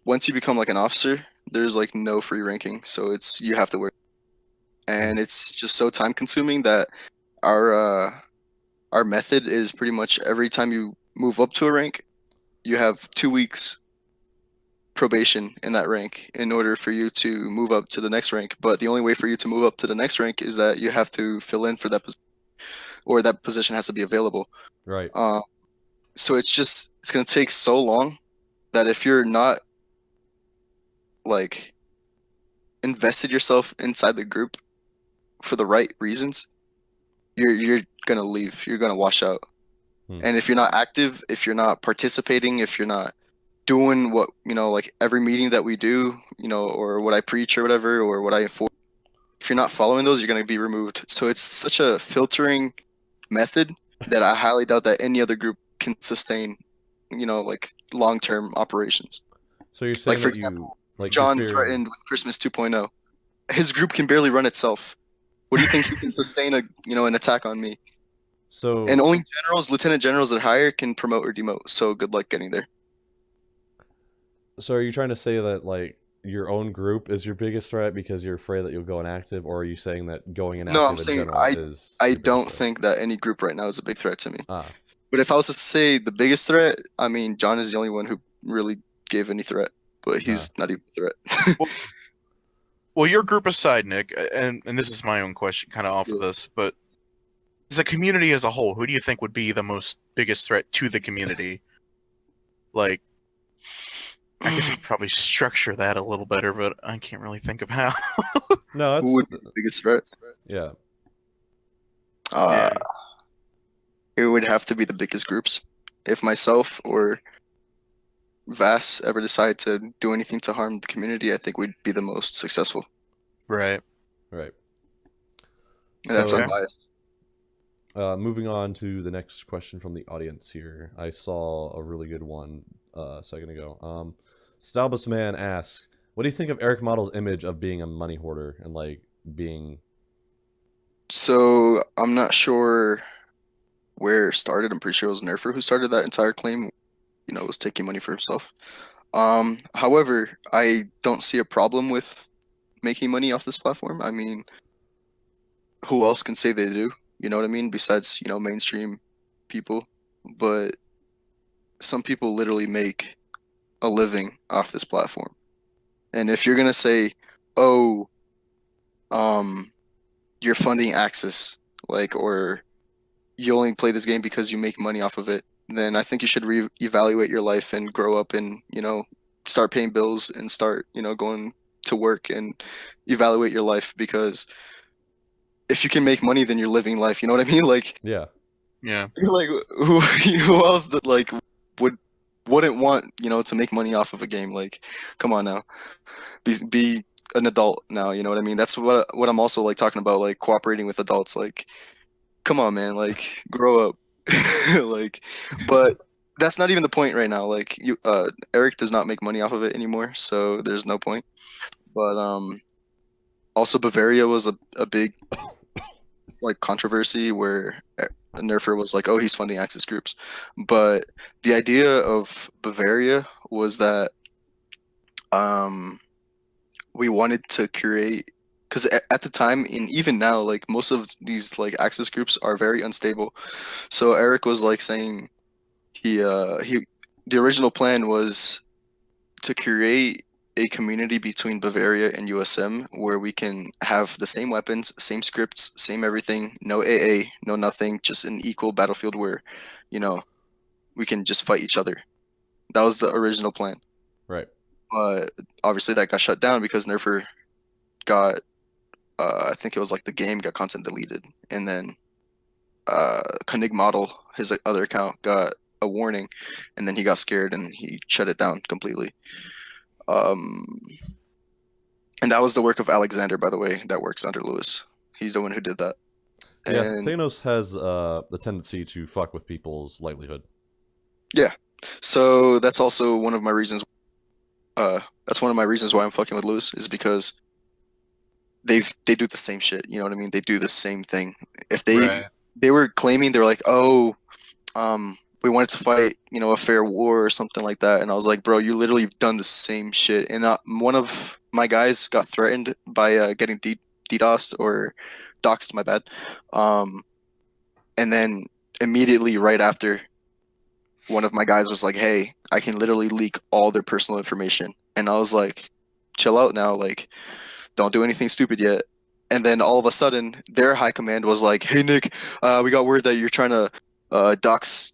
once you become like an officer, there's like no free ranking, so you have to work, and it's just so time consuming that our method is pretty much every time you move up to a rank, you have 2 weeks probation in that rank in order for you to move up to the next rank. But the only way for you to move up to the next rank is that you have to fill in for that position, or that position has to be available. Right. So it's going to take so long that if you're not like invested yourself inside the group for the right reasons, you're going to leave. You're going to wash out. And if you're not active, if you're not participating, if you're not doing what, like every meeting that we do, or what I preach or whatever, or what I enforce, if you're not following those, you're going to be removed. So it's such a filtering method that I highly doubt that any other group can sustain, like long-term operations. So you're saying Like, for that example, you like John you fear- threatened with Christmas 2.0. His group can barely run itself. What do you think he can sustain an attack on me? So And only lieutenant generals that hire can promote or demote. So good luck getting there. So are you trying to say that like your own group is your biggest threat because you're afraid that you'll go inactive, or are you saying that going No, I'm inactive in saying general is I your biggest don't threat? think that any group right now is a big threat to me. Ah, But if I was to say the biggest threat, I mean, John is the only one who really gave any threat, but he's not even a threat. Well, your group aside, Nick, and this is my own question, kind of off of this, but as a community as a whole, who do you think would be the most biggest threat to the community? Like, I guess I could probably structure that a little better, but I can't really think of how. no, Who would be the biggest threat? yeah. Uh, It would have to be the biggest groups. If myself or Vass ever decide to do anything to harm the community, I think we'd be the most successful. Right. Right. And that's So- unbiased. Moving on to the next question from the audience here. I saw a really good one a second ago. Stalbus Man asks, "What do you think of Eric Model's image of being a money hoarder and like being?" So I'm not sure where it started. I'm pretty sure it was Nerfer who started that entire claim. Was taking money for himself. However, I don't see a problem with making money off this platform. I mean, who else can say they do? You know what I mean? Besides, mainstream people. But some people literally make a living off this platform. And if you're gonna say, oh, you're funding Axis, or you only play this game because you make money off of it, then I think you should evaluate your life and grow up and, start paying bills and start, going to work and evaluate your life, because if you can make money, then you're living life. You know what I mean? Like, Yeah. Yeah. like who else that wouldn't want, to make money off of a game? Like, come on now. Be an adult now, you know what I mean? That's what I'm also like talking about, like cooperating with adults. Like, come on, man, like grow up. Like, but that's not even the point right now. Like, Eric does not make money off of it anymore, so there's no point. But also Bavaria was a big like controversy where Nerfer was like, oh, he's funding Axis groups. But the idea of Bavaria was that we wanted to create, because at the time and even now, like most of these like Axis groups are very unstable. So Eric was like saying the original plan was to create a community between Bavaria and USM where we can have the same weapons, same scripts, same everything, no AA, no nothing, just an equal battlefield where, we can just fight each other. That was the original plan. Right. But obviously that got shut down because Nerfer got, I think it was like the game got content deleted, and then NickModel, his other account, got a warning, and then he got scared and he shut it down completely. And that was the work of Alexander, by the way, that works under Lewis. He's the one who did that. Yeah, And Thanos has the tendency to fuck with people's livelihood. yeah, so that's also one of my reasons. That's one of my reasons why I'm fucking with Lewis, is because they do the same shit. You know what I mean? They do the same thing. If they were claiming, they were like, oh, we wanted to fight, a fair war or something like that, and I was like, bro, you literally have done the same shit. And one of my guys got threatened by getting DDoSed or doxed, my bad. And then immediately right after, one of my guys was like, hey, I can literally leak all their personal information. And I was like, chill out now, like, don't do anything stupid yet. And then all of a sudden, their high command was like, hey, Nick, we got word that you're trying to dox,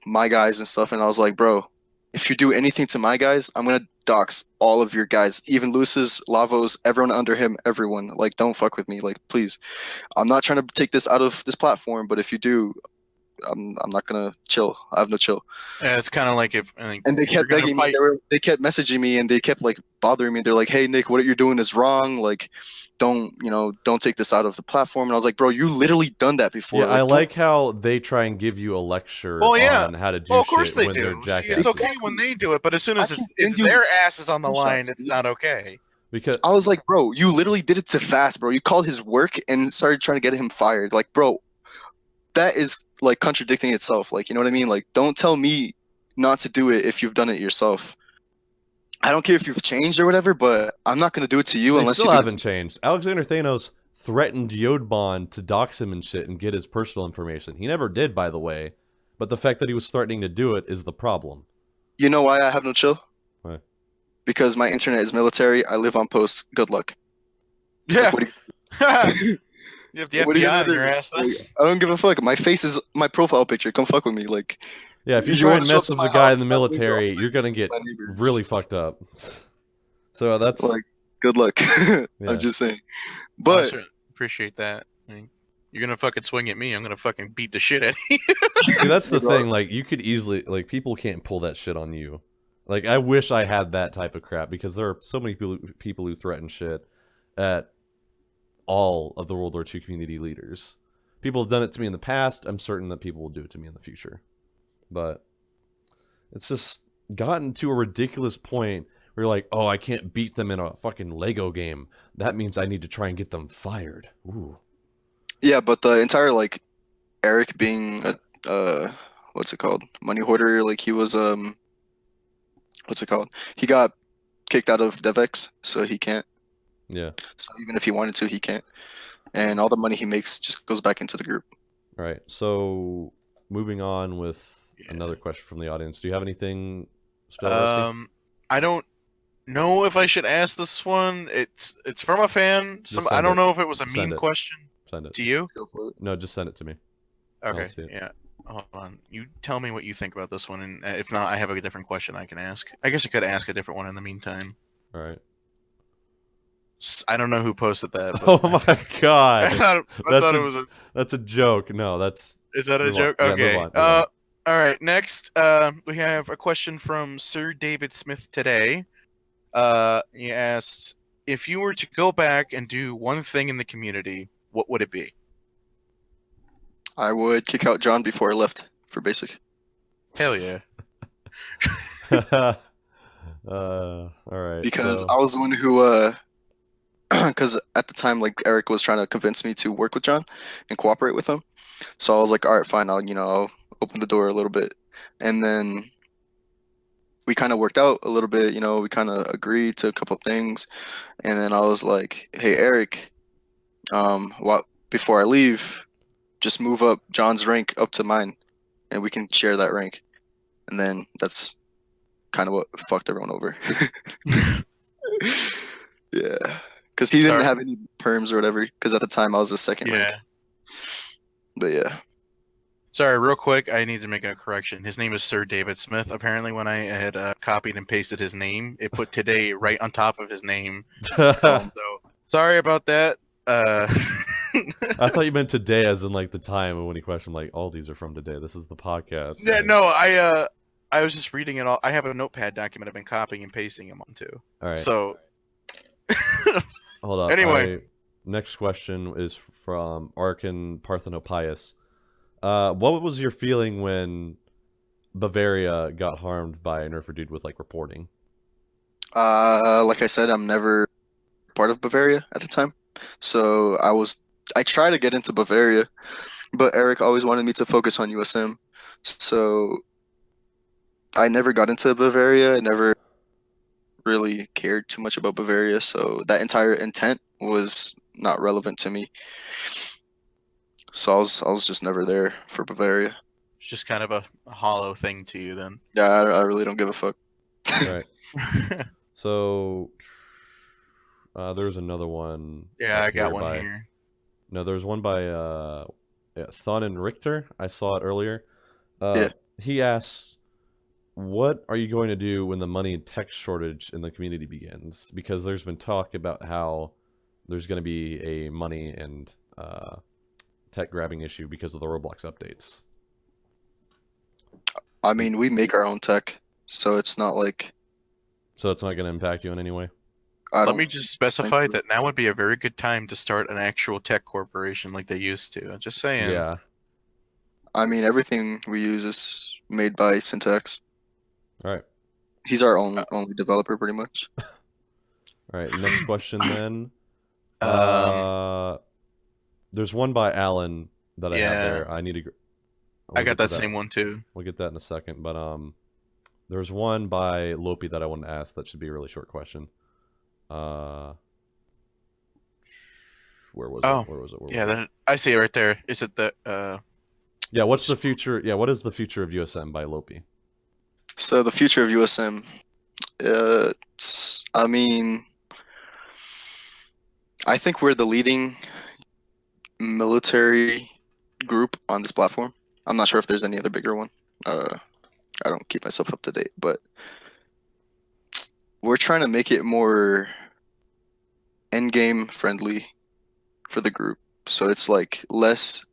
my guys and stuff. And I was like, bro, if you do anything to my guys, I'm going to dox all of your guys, even Luce's, Lavos, everyone under him, everyone. Like, don't fuck with me, like, please. I'm not trying to take this out of this platform, but if you do, I'm not gonna chill. I have no chill. Yeah, it's kind of like if And they if you're kept gonna begging me. fight- They kept messaging me, and they kept like bothering me. They're like, "Hey Nick, what you're doing is wrong. Like, don't take this out of the platform." And I was like, "Bro, you literally done that before." Yeah, I don't- like how they try and give you a lecture Well, yeah. on how to do Well, of course shit they when they're do. See, jackasses. it's okay when they do it, but as soon as I can it's send you their asses on the line, screenshots, it's dude. not okay. Because I was like, "Bro, you literally did it to Fast, bro. You called his work and started trying to get him fired. Like, bro, that is like contradicting itself. Like, you know what I mean? Like, don't tell me not to do it if you've done it yourself." I don't care if you've changed or whatever, but I'm not gonna do it to you They unless you still do it haven't changed. Alexander Thanos threatened Yodbon to dox him and shit and get his personal information. He never did, by the way. But the fact that he was threatening to do it is the problem. You know why I have no chill? Why? Because my internet is military. I live on post. Good luck. Yeah. What do You have the what are you FBI gonna on do? your ass then. Like, I don't give a fuck. My face is my profile picture. Come fuck with me. Like, Yeah, if you You try wanna and show up mess to with my the guy in house, the my window, military, you're gonna get my neighbors. really fucked up. So that's Like, good luck. Yeah. I'm just saying. I But certainly appreciate that. I mean, you're gonna fucking swing at me, I'm gonna fucking beat the shit out of you. see, that's the Regardless. thing. Like, you could easily people can't pull that shit on you. Like, I wish I had that type of crap because there are so many people who threaten shit at all of the World War II community leaders. People have done it to me in the past. I'm certain that people will do it to me in the future. But it's just gotten to a ridiculous point where you're like, oh, I can't beat them in a fucking Lego game. That means I need to try and get them fired. Ooh. yeah, but the entire like Eric being a what's it called? Money hoarder. Like he was what's it called? He got kicked out of DevX, so he can't. Yeah. So even if he wanted to, he can't. And all the money he makes just goes back into the group. All right. So moving on with Yeah. another question from the audience. Do you have anything still, Rusty? I don't know if I should ask this one. It's from a fan. Just I send don't it. know if it was a Send mean it. question Send it. to you. Go for it. No, just send it to me. I'll Okay. see it. Yeah. Hold on. You tell me what you think about this one, and if not, I have a different question I can ask. I guess I could ask a different one in the meantime. All right. I don't know who posted that. But Oh my god. I thought That's it was a. That's a joke. No, that's Is that a move on. joke? Yeah, move Okay. on, move on. All right. Next, we have a question from Sir David Smith today. He asked, if you were to go back and do one thing in the community, what would it be? I would kick out John before I left for basic. Hell yeah. All right. Because so, I was the one who because at the time like Eric was trying to convince me to work with John and cooperate with him. So I was like, all right, fine, I'll open the door a little bit. And then we kind of worked out a little bit, we kind of agreed to a couple things. And then I was like, hey Eric, before I leave, just move up John's rank up to mine and we can share that rank. And then that's kind of what fucked everyone over. Yeah. Because he didn't Sorry. have any perms or whatever. Because at the time I was the second rank. Yeah. But yeah. Sorry, real quick, I need to make a correction. His name is Sir David Smith. Apparently, when I had copied and pasted his name, it put today right on top of his name. So sorry about that. I thought you meant today, as in like the time when he questioned, like, all these are from today. This is the podcast. Yeah, no, I was just reading it all. I have a notepad document I've been copying and pasting him onto. All right. So Hold on. Anyway. Next question is from Arkan Parthenopius. What was your feeling when Bavaria got harmed by a Nerfer dude with like reporting? Like I said, I'm never part of Bavaria at the time. So I tried to get into Bavaria, but Eric always wanted me to focus on USM. So I never got into Bavaria. I never really cared too much about Bavaria. So that entire intent was not relevant to me. So I was just never there for Bavaria. it's just kind of a hollow thing to you then. Yeah, I really don't give a fuck. All right. So there's another one. Yeah, up I got here one by- here. No, there's one by Thun and Richter. I saw it earlier. Yeah. He asked, what are you going to do when the money and tech shortage in the community begins? Because there's been talk about how there's going to be a money and tech grabbing issue because of the Roblox updates. I mean, we make our own tech, so it's not like So it's not going to impact you in any way? Let me just specify that now would be a very good time to start an actual tech corporation like they used to. I'm just saying. Yeah. I mean, everything we use is made by Syntax. All right. He's our only developer, pretty much. All right. Next question then. There's one by Alan that I have Yeah. there. I need to. I got that same one too. We'll get that in a second, but There's one by Lopi that I wanted to ask. That should be a really short question. Where was Oh, it? Where was it? Yeah, then I see it right there. Is it the Yeah, what's the future? Yeah, what is the future of USM by Lopi? So the future of USM, I mean, I think we're the leading military group on this platform. I'm not sure if there's any other bigger one. I don't keep myself up to date, but we're trying to make it more end game friendly for the group. So it's like less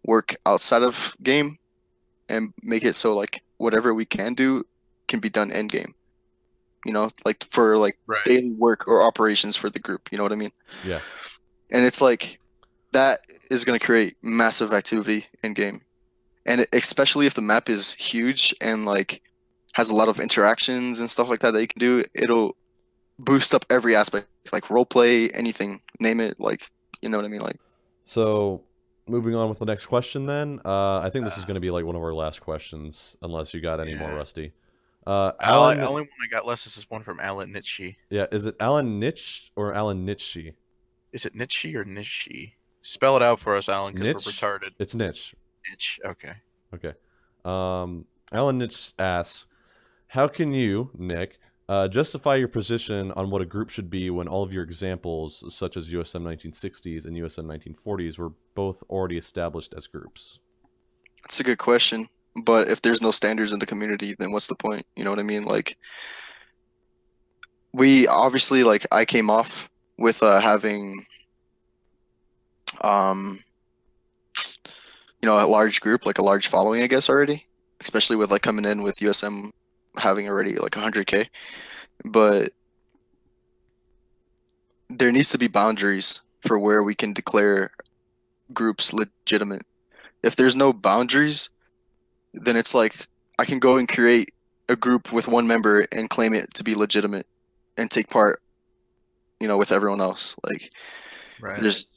work outside of game and make it so like whatever we can do can be done end game. You know, like for like Right. daily work or operations for the group. You know what I mean? Yeah. And it's like that is going to create massive activity in game, and especially if the map is huge and like has a lot of interactions and stuff like that you can do, it'll boost up every aspect, like role play, anything, name it. Like, you know what I mean? Like, So, moving on with the next question then. I think this is going to be like one of our last questions, unless you got any more, Yeah. Rusty. Alan? Alan, Only one I got less is this one from Alan Nitschy. yeah, is it Alan Nitsch or Alan Nitschy? Is it Nitschy or Nitschy? Spell it out for us, Alan, because we're Nitsch? retarded. It's Nitsch. Nitsch. Okay. Okay. Alan Nitsch asks, how can you, Nick, justify your position on what a group should be when all of your examples, such as USM 1960s and USM 1940s, were both already established as groups? that's a good question. But if there's no standards in the community, then what's the point? You know what I mean? Like, we obviously, like, I came off with having a large group, like a large following, I guess, already, especially with like coming in with USM having already like 100K. But there needs to be boundaries for where we can declare groups legitimate. If there's no boundaries, then it's like I can go and create a group with one member and claim it to be legitimate and take part, with everyone else. Like, Right. there's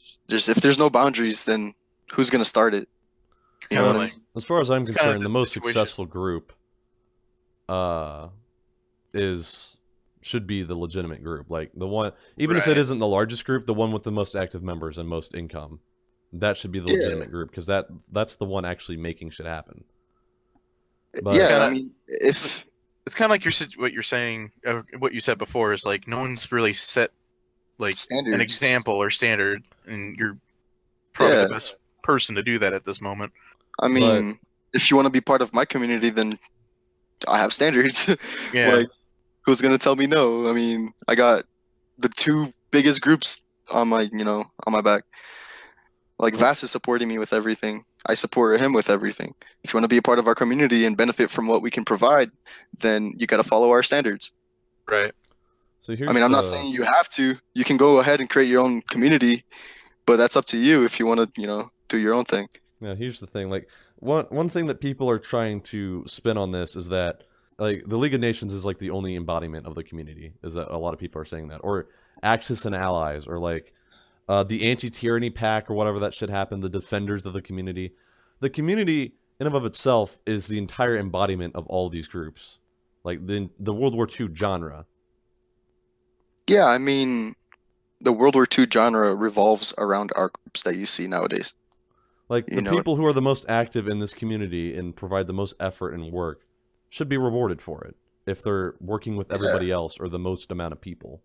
if there's no boundaries, then who's gonna start it? You know what I mean? As far as I'm It's kinda concerned, the the most situation. successful group should be the legitimate group. Like the one, even if it Right. isn't the largest group, the one with the most active members and most income. That should be the Yeah. legitimate group because that's the one actually making shit happen. But Yeah, kinda- I mean, if It's kind of like what you're saying, what you said before is like no one's really set like standards, an example or standard, and you're probably Yeah. the best person to do that at this moment. I mean, if you want to be part of my community, then I have standards. Yeah. Like, who's gonna tell me no? I mean, I got the two biggest groups on my back. Like, Vass is supporting me with everything. I support him with everything. If you want to be a part of our community and benefit from what we can provide, then you got to follow our standards. Right. so here's I mean, I'm not the- saying you have to. You can go ahead and create your own community, but that's up to you if you want to, do your own thing. Yeah, here's the thing. Like one thing that people are trying to spin on this is that like the League of Nations is like the only embodiment of the community. Is that a lot of people are saying that, or Axis and Allies, or like the Anti-Tyranny Pack, or whatever that should happen. The defenders of the community. The community in and of itself is the entire embodiment of all these groups, like the World War II genre. Yeah, I mean, the World War II genre revolves around our groups that you see nowadays. Like You the know- people who are the most active in this community and provide the most effort and work should be rewarded for it if they're working with everybody else or the most amount of people.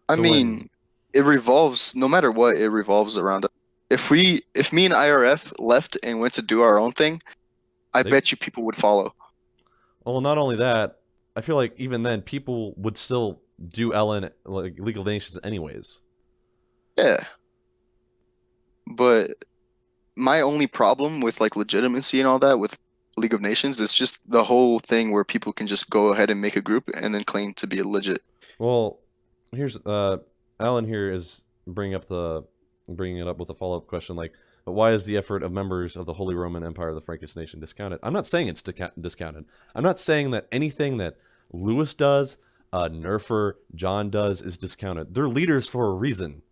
I So mean, it revolves, no matter what, it revolves around us. If me and IRF left and went to do our own thing, I They- bet you people would follow. Well, not only that, I feel like even then people would still do LN, like League of Nations anyways. Yeah. But my only problem with like legitimacy and all that with League of Nations is just the whole thing where people can just go ahead and make a group and then claim to be legit. Well, here's Alan here is bringing it up with a follow-up question like, but why is the effort of members of the Holy Roman Empire of the Frankish nation discounted? I'm not saying it's discounted. I'm not saying that anything that Lewis does, Nerfer, John does is discounted. They're leaders for a reason.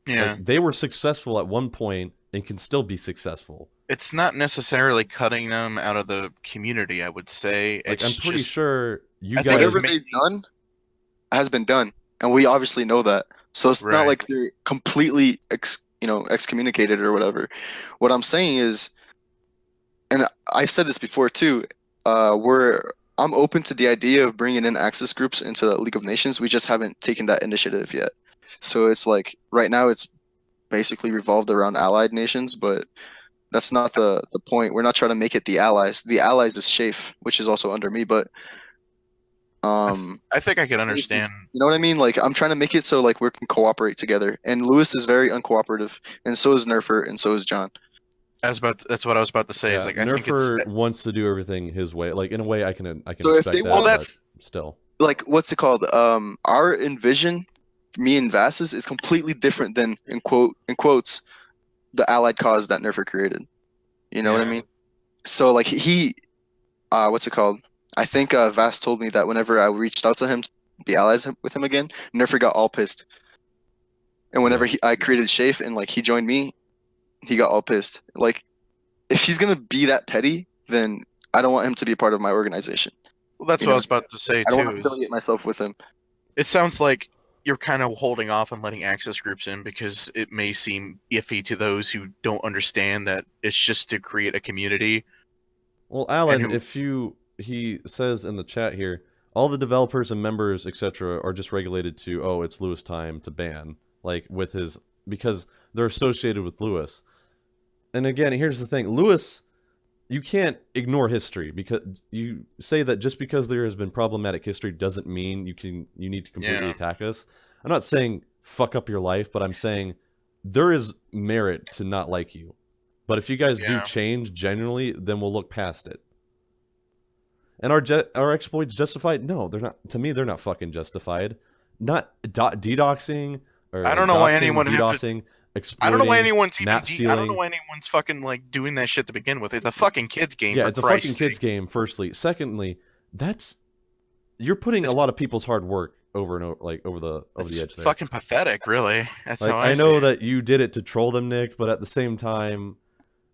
Yeah. Like, they were successful at one point and can still be successful. It's not necessarily cutting them out of the community, I would say. Like, It's I'm pretty just, sure you I think guys. it's Whatever they've done has been done, and we obviously know that. So it's not Right. like they're completely excommunicated or whatever. What I'm saying is, and I've said this before too, I'm open to the idea of bringing in access groups into the League of Nations. We just haven't taken that initiative yet. So it's like right now it's basically revolved around allied nations, but that's not the point. We're not trying to make it the allies. The allies is Shafe, which is also under me, but I think I can Shafe is- understand. you know what I mean? Like I'm trying to make it so like we can cooperate together. And Lewis is very uncooperative, and so is Nerfer, and so is John. That's what I was about to say. Yeah, Is like I think it's Nerfer wants to do everything his way. Like, in a way, I can So if respect they that. want- but that's- still. Like what's it called? Our envision, me and Vass's, is completely different than in quotes the allied cause that Nerfer created. You know what I Yeah. mean? So like he what's it called? I think Vass told me that whenever I reached out to him to be allies with him again, Nerfer got all pissed. And whenever I created Shafe and like he joined me, he got all pissed. Like if he's gonna be that petty, then I don't want him to be a part of my organization. Well, that's You what I know, was about to say I don't too. want to is affiliate myself with him. It sounds like you're kind of holding off on letting access groups in because it may seem iffy to those who don't understand that it's just to create a community. Well, Alan, who- he says in the chat here, all the developers and members, etc., are just regulated to, oh, it's Lewis time to ban, like with his, because they're associated with Lewis. And again, here's the thing, Lewis, you can't ignore history because you say that just because there has been problematic history doesn't mean you need to completely Yeah. attack us. I'm not saying fuck up your life, but I'm saying there is merit to not like you. But if you guys do Yeah. change genuinely, then we'll look past it. And our exploits justified? No, they're not. To me, they're not fucking justified. Not DDoXing or I don't know why doxing, anyone have to- DDoSing, I don't know why exploiting, anyone's even. map I don't stealing. know why anyone's fucking like doing that shit to begin with. It's a fucking kids game. Yeah, for it's a Christ's fucking kids sake. game. Firstly, secondly, you're putting a lot of people's hard work over and over, like over the It's edge there. fucking pathetic, really. That's Like how I I know see it. that you did it to troll them, Nick, but at the same time,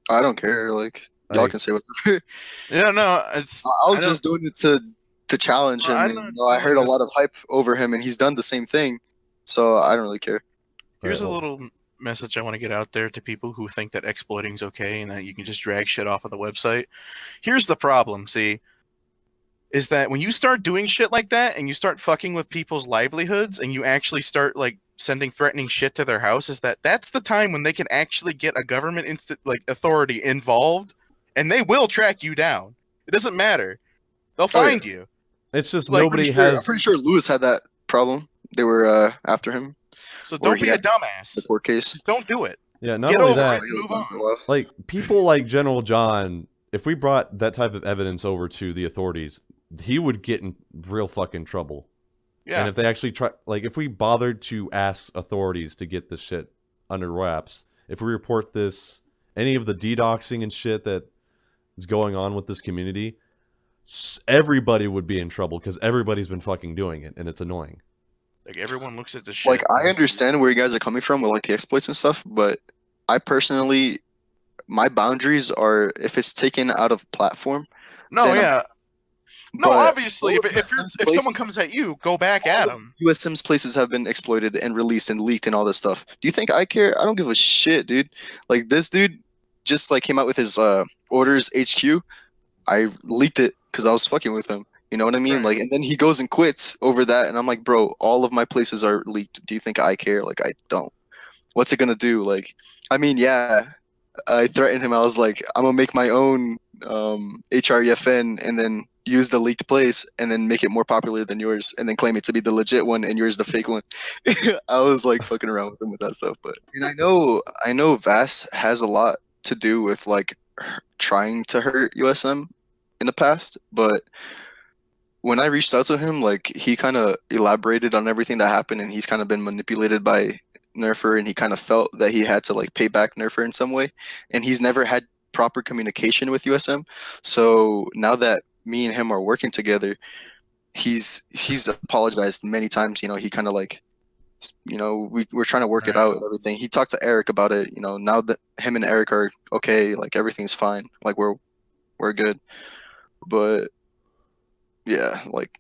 I don't care. Like y'all I- can say whatever. Yeah, no, it's. I I was don't- just doing it to challenge him. I And, know you it's know, I heard a silly, lot of hype over him, and he's done the same thing. So I don't really care. Here's Alright, a well, little message I want to get out there to people who think that exploiting's okay and that you can just drag shit off of the website. Here's the problem, see, is that when you start doing shit like that and you start fucking with people's livelihoods and you actually start like sending threatening shit to their house, is that's the time when they can actually get a government authority involved and they will track you down. It doesn't matter. They'll Oh, yeah. find you. it's just like, nobody I'm has. pretty sure Lewis had that problem. They were after him. So Or don't he be a got dumbass. The court case. Just don't do it. Yeah, not Get only over that, it. Move on. For a while. like people like General John, if we brought that type of evidence over to the authorities, he would get in real fucking trouble. Yeah. And if they actually try, like if we bothered to ask authorities to get this shit under wraps, if we report this, any of the DDoXing and shit that is going on with this community, everybody would be in trouble because everybody's been fucking doing it and it's annoying. Like everyone looks at the shit. Like I understand where you guys are coming from with like the exploits and stuff, but I personally, my boundaries are if it's taken out of platform. No, then I'm- yeah. No, but obviously, all if of if Sims someone places- comes at you, go back all at of them. U.S. Sims places have been exploited and released and leaked and all this stuff. Do you think I care? I don't give a shit, dude. Like this dude just like came out with his orders HQ. I leaked it because I was fucking with him. You know what I mean? Right. Like, and then he goes and quits over that, and I'm like, bro, all of my places are leaked. Do you think I care? Like, I don't. What's it gonna do? Like, I mean, yeah, I threatened him. I was like, I'm gonna make my own HREFN and then use the leaked place and then make it more popular than yours and then claim it to be the legit one and yours the fake one. I was like fucking around with him with that stuff, but and I know Vass has a lot to do with like trying to hurt USM in the past, but when I reached out to him, like he kind of elaborated on everything that happened, and he's kind of been manipulated by Nerfer, and he kind of felt that he had to like pay back Nerfer in some way, and he's never had proper communication with USM. So now that me and him are working together, he's apologized many times. You know, he kind of like we're trying to work it out and everything. He talked to Eric about it. Now that him and Eric are okay, like everything's fine. Like we're good. But yeah, like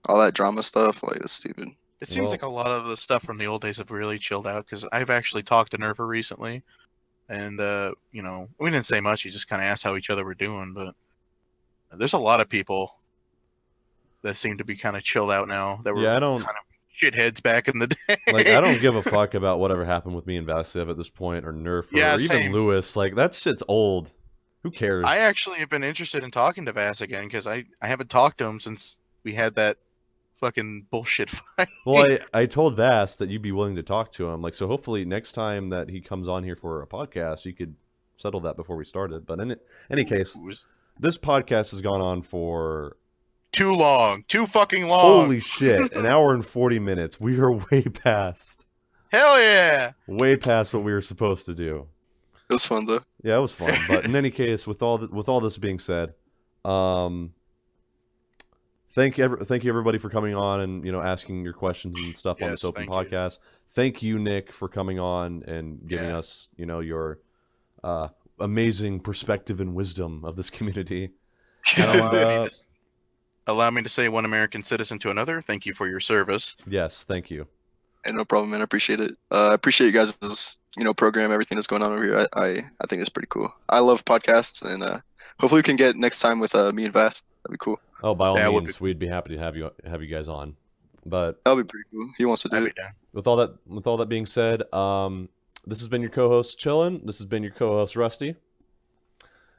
all that drama stuff, like it's stupid. It seems like a lot of the stuff from the old days have really chilled out because I've actually talked to Nerva recently, and we didn't say much. He just kind of asked how each other were doing, but there's a lot of people that seem to be kind of chilled out now. That were kind of shitheads back in the day. Like I don't give a fuck about whatever happened with me and Vasiev at this point, or Nerf, or even Lewis. Like that shit's old. Who cares? I actually have been interested in talking to Vass again because I haven't talked to him since we had that fucking bullshit fight. Well, I told Vass that you'd be willing to talk to him. Like, so hopefully next time that he comes on here for a podcast, you could settle that before we started. But in any case, this podcast has gone on for too long. Too fucking long. Holy shit. An hour and 40 minutes. We are way past. Hell yeah. Way past what we were supposed to do. It was fun though. Yeah, it was fun. But in any case, with all this being said, thank you everybody for coming on and asking your questions and stuff on this open podcast. Thank you, Nick, for coming on and giving us your amazing perspective and wisdom of this community. And, allow me to say, one American citizen to another, thank you for your service. Yes, thank you. And no problem, man. I appreciate it. I appreciate you guys' program, everything that's going on over here. I think it's pretty cool. I love podcasts, and hopefully we can get next time with me and Vass. That'd be cool. Oh, by all means, we'd be happy to have you guys on. But that'll be pretty cool. He wants to do it. With all that being said, this has been your co-host Chillin. This has been your co-host Rusty.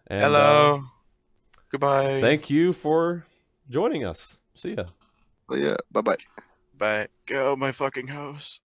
And, hello. Goodbye. Thank you for joining us. See ya. Well, yeah. Bye-bye. Bye. Go, my fucking house.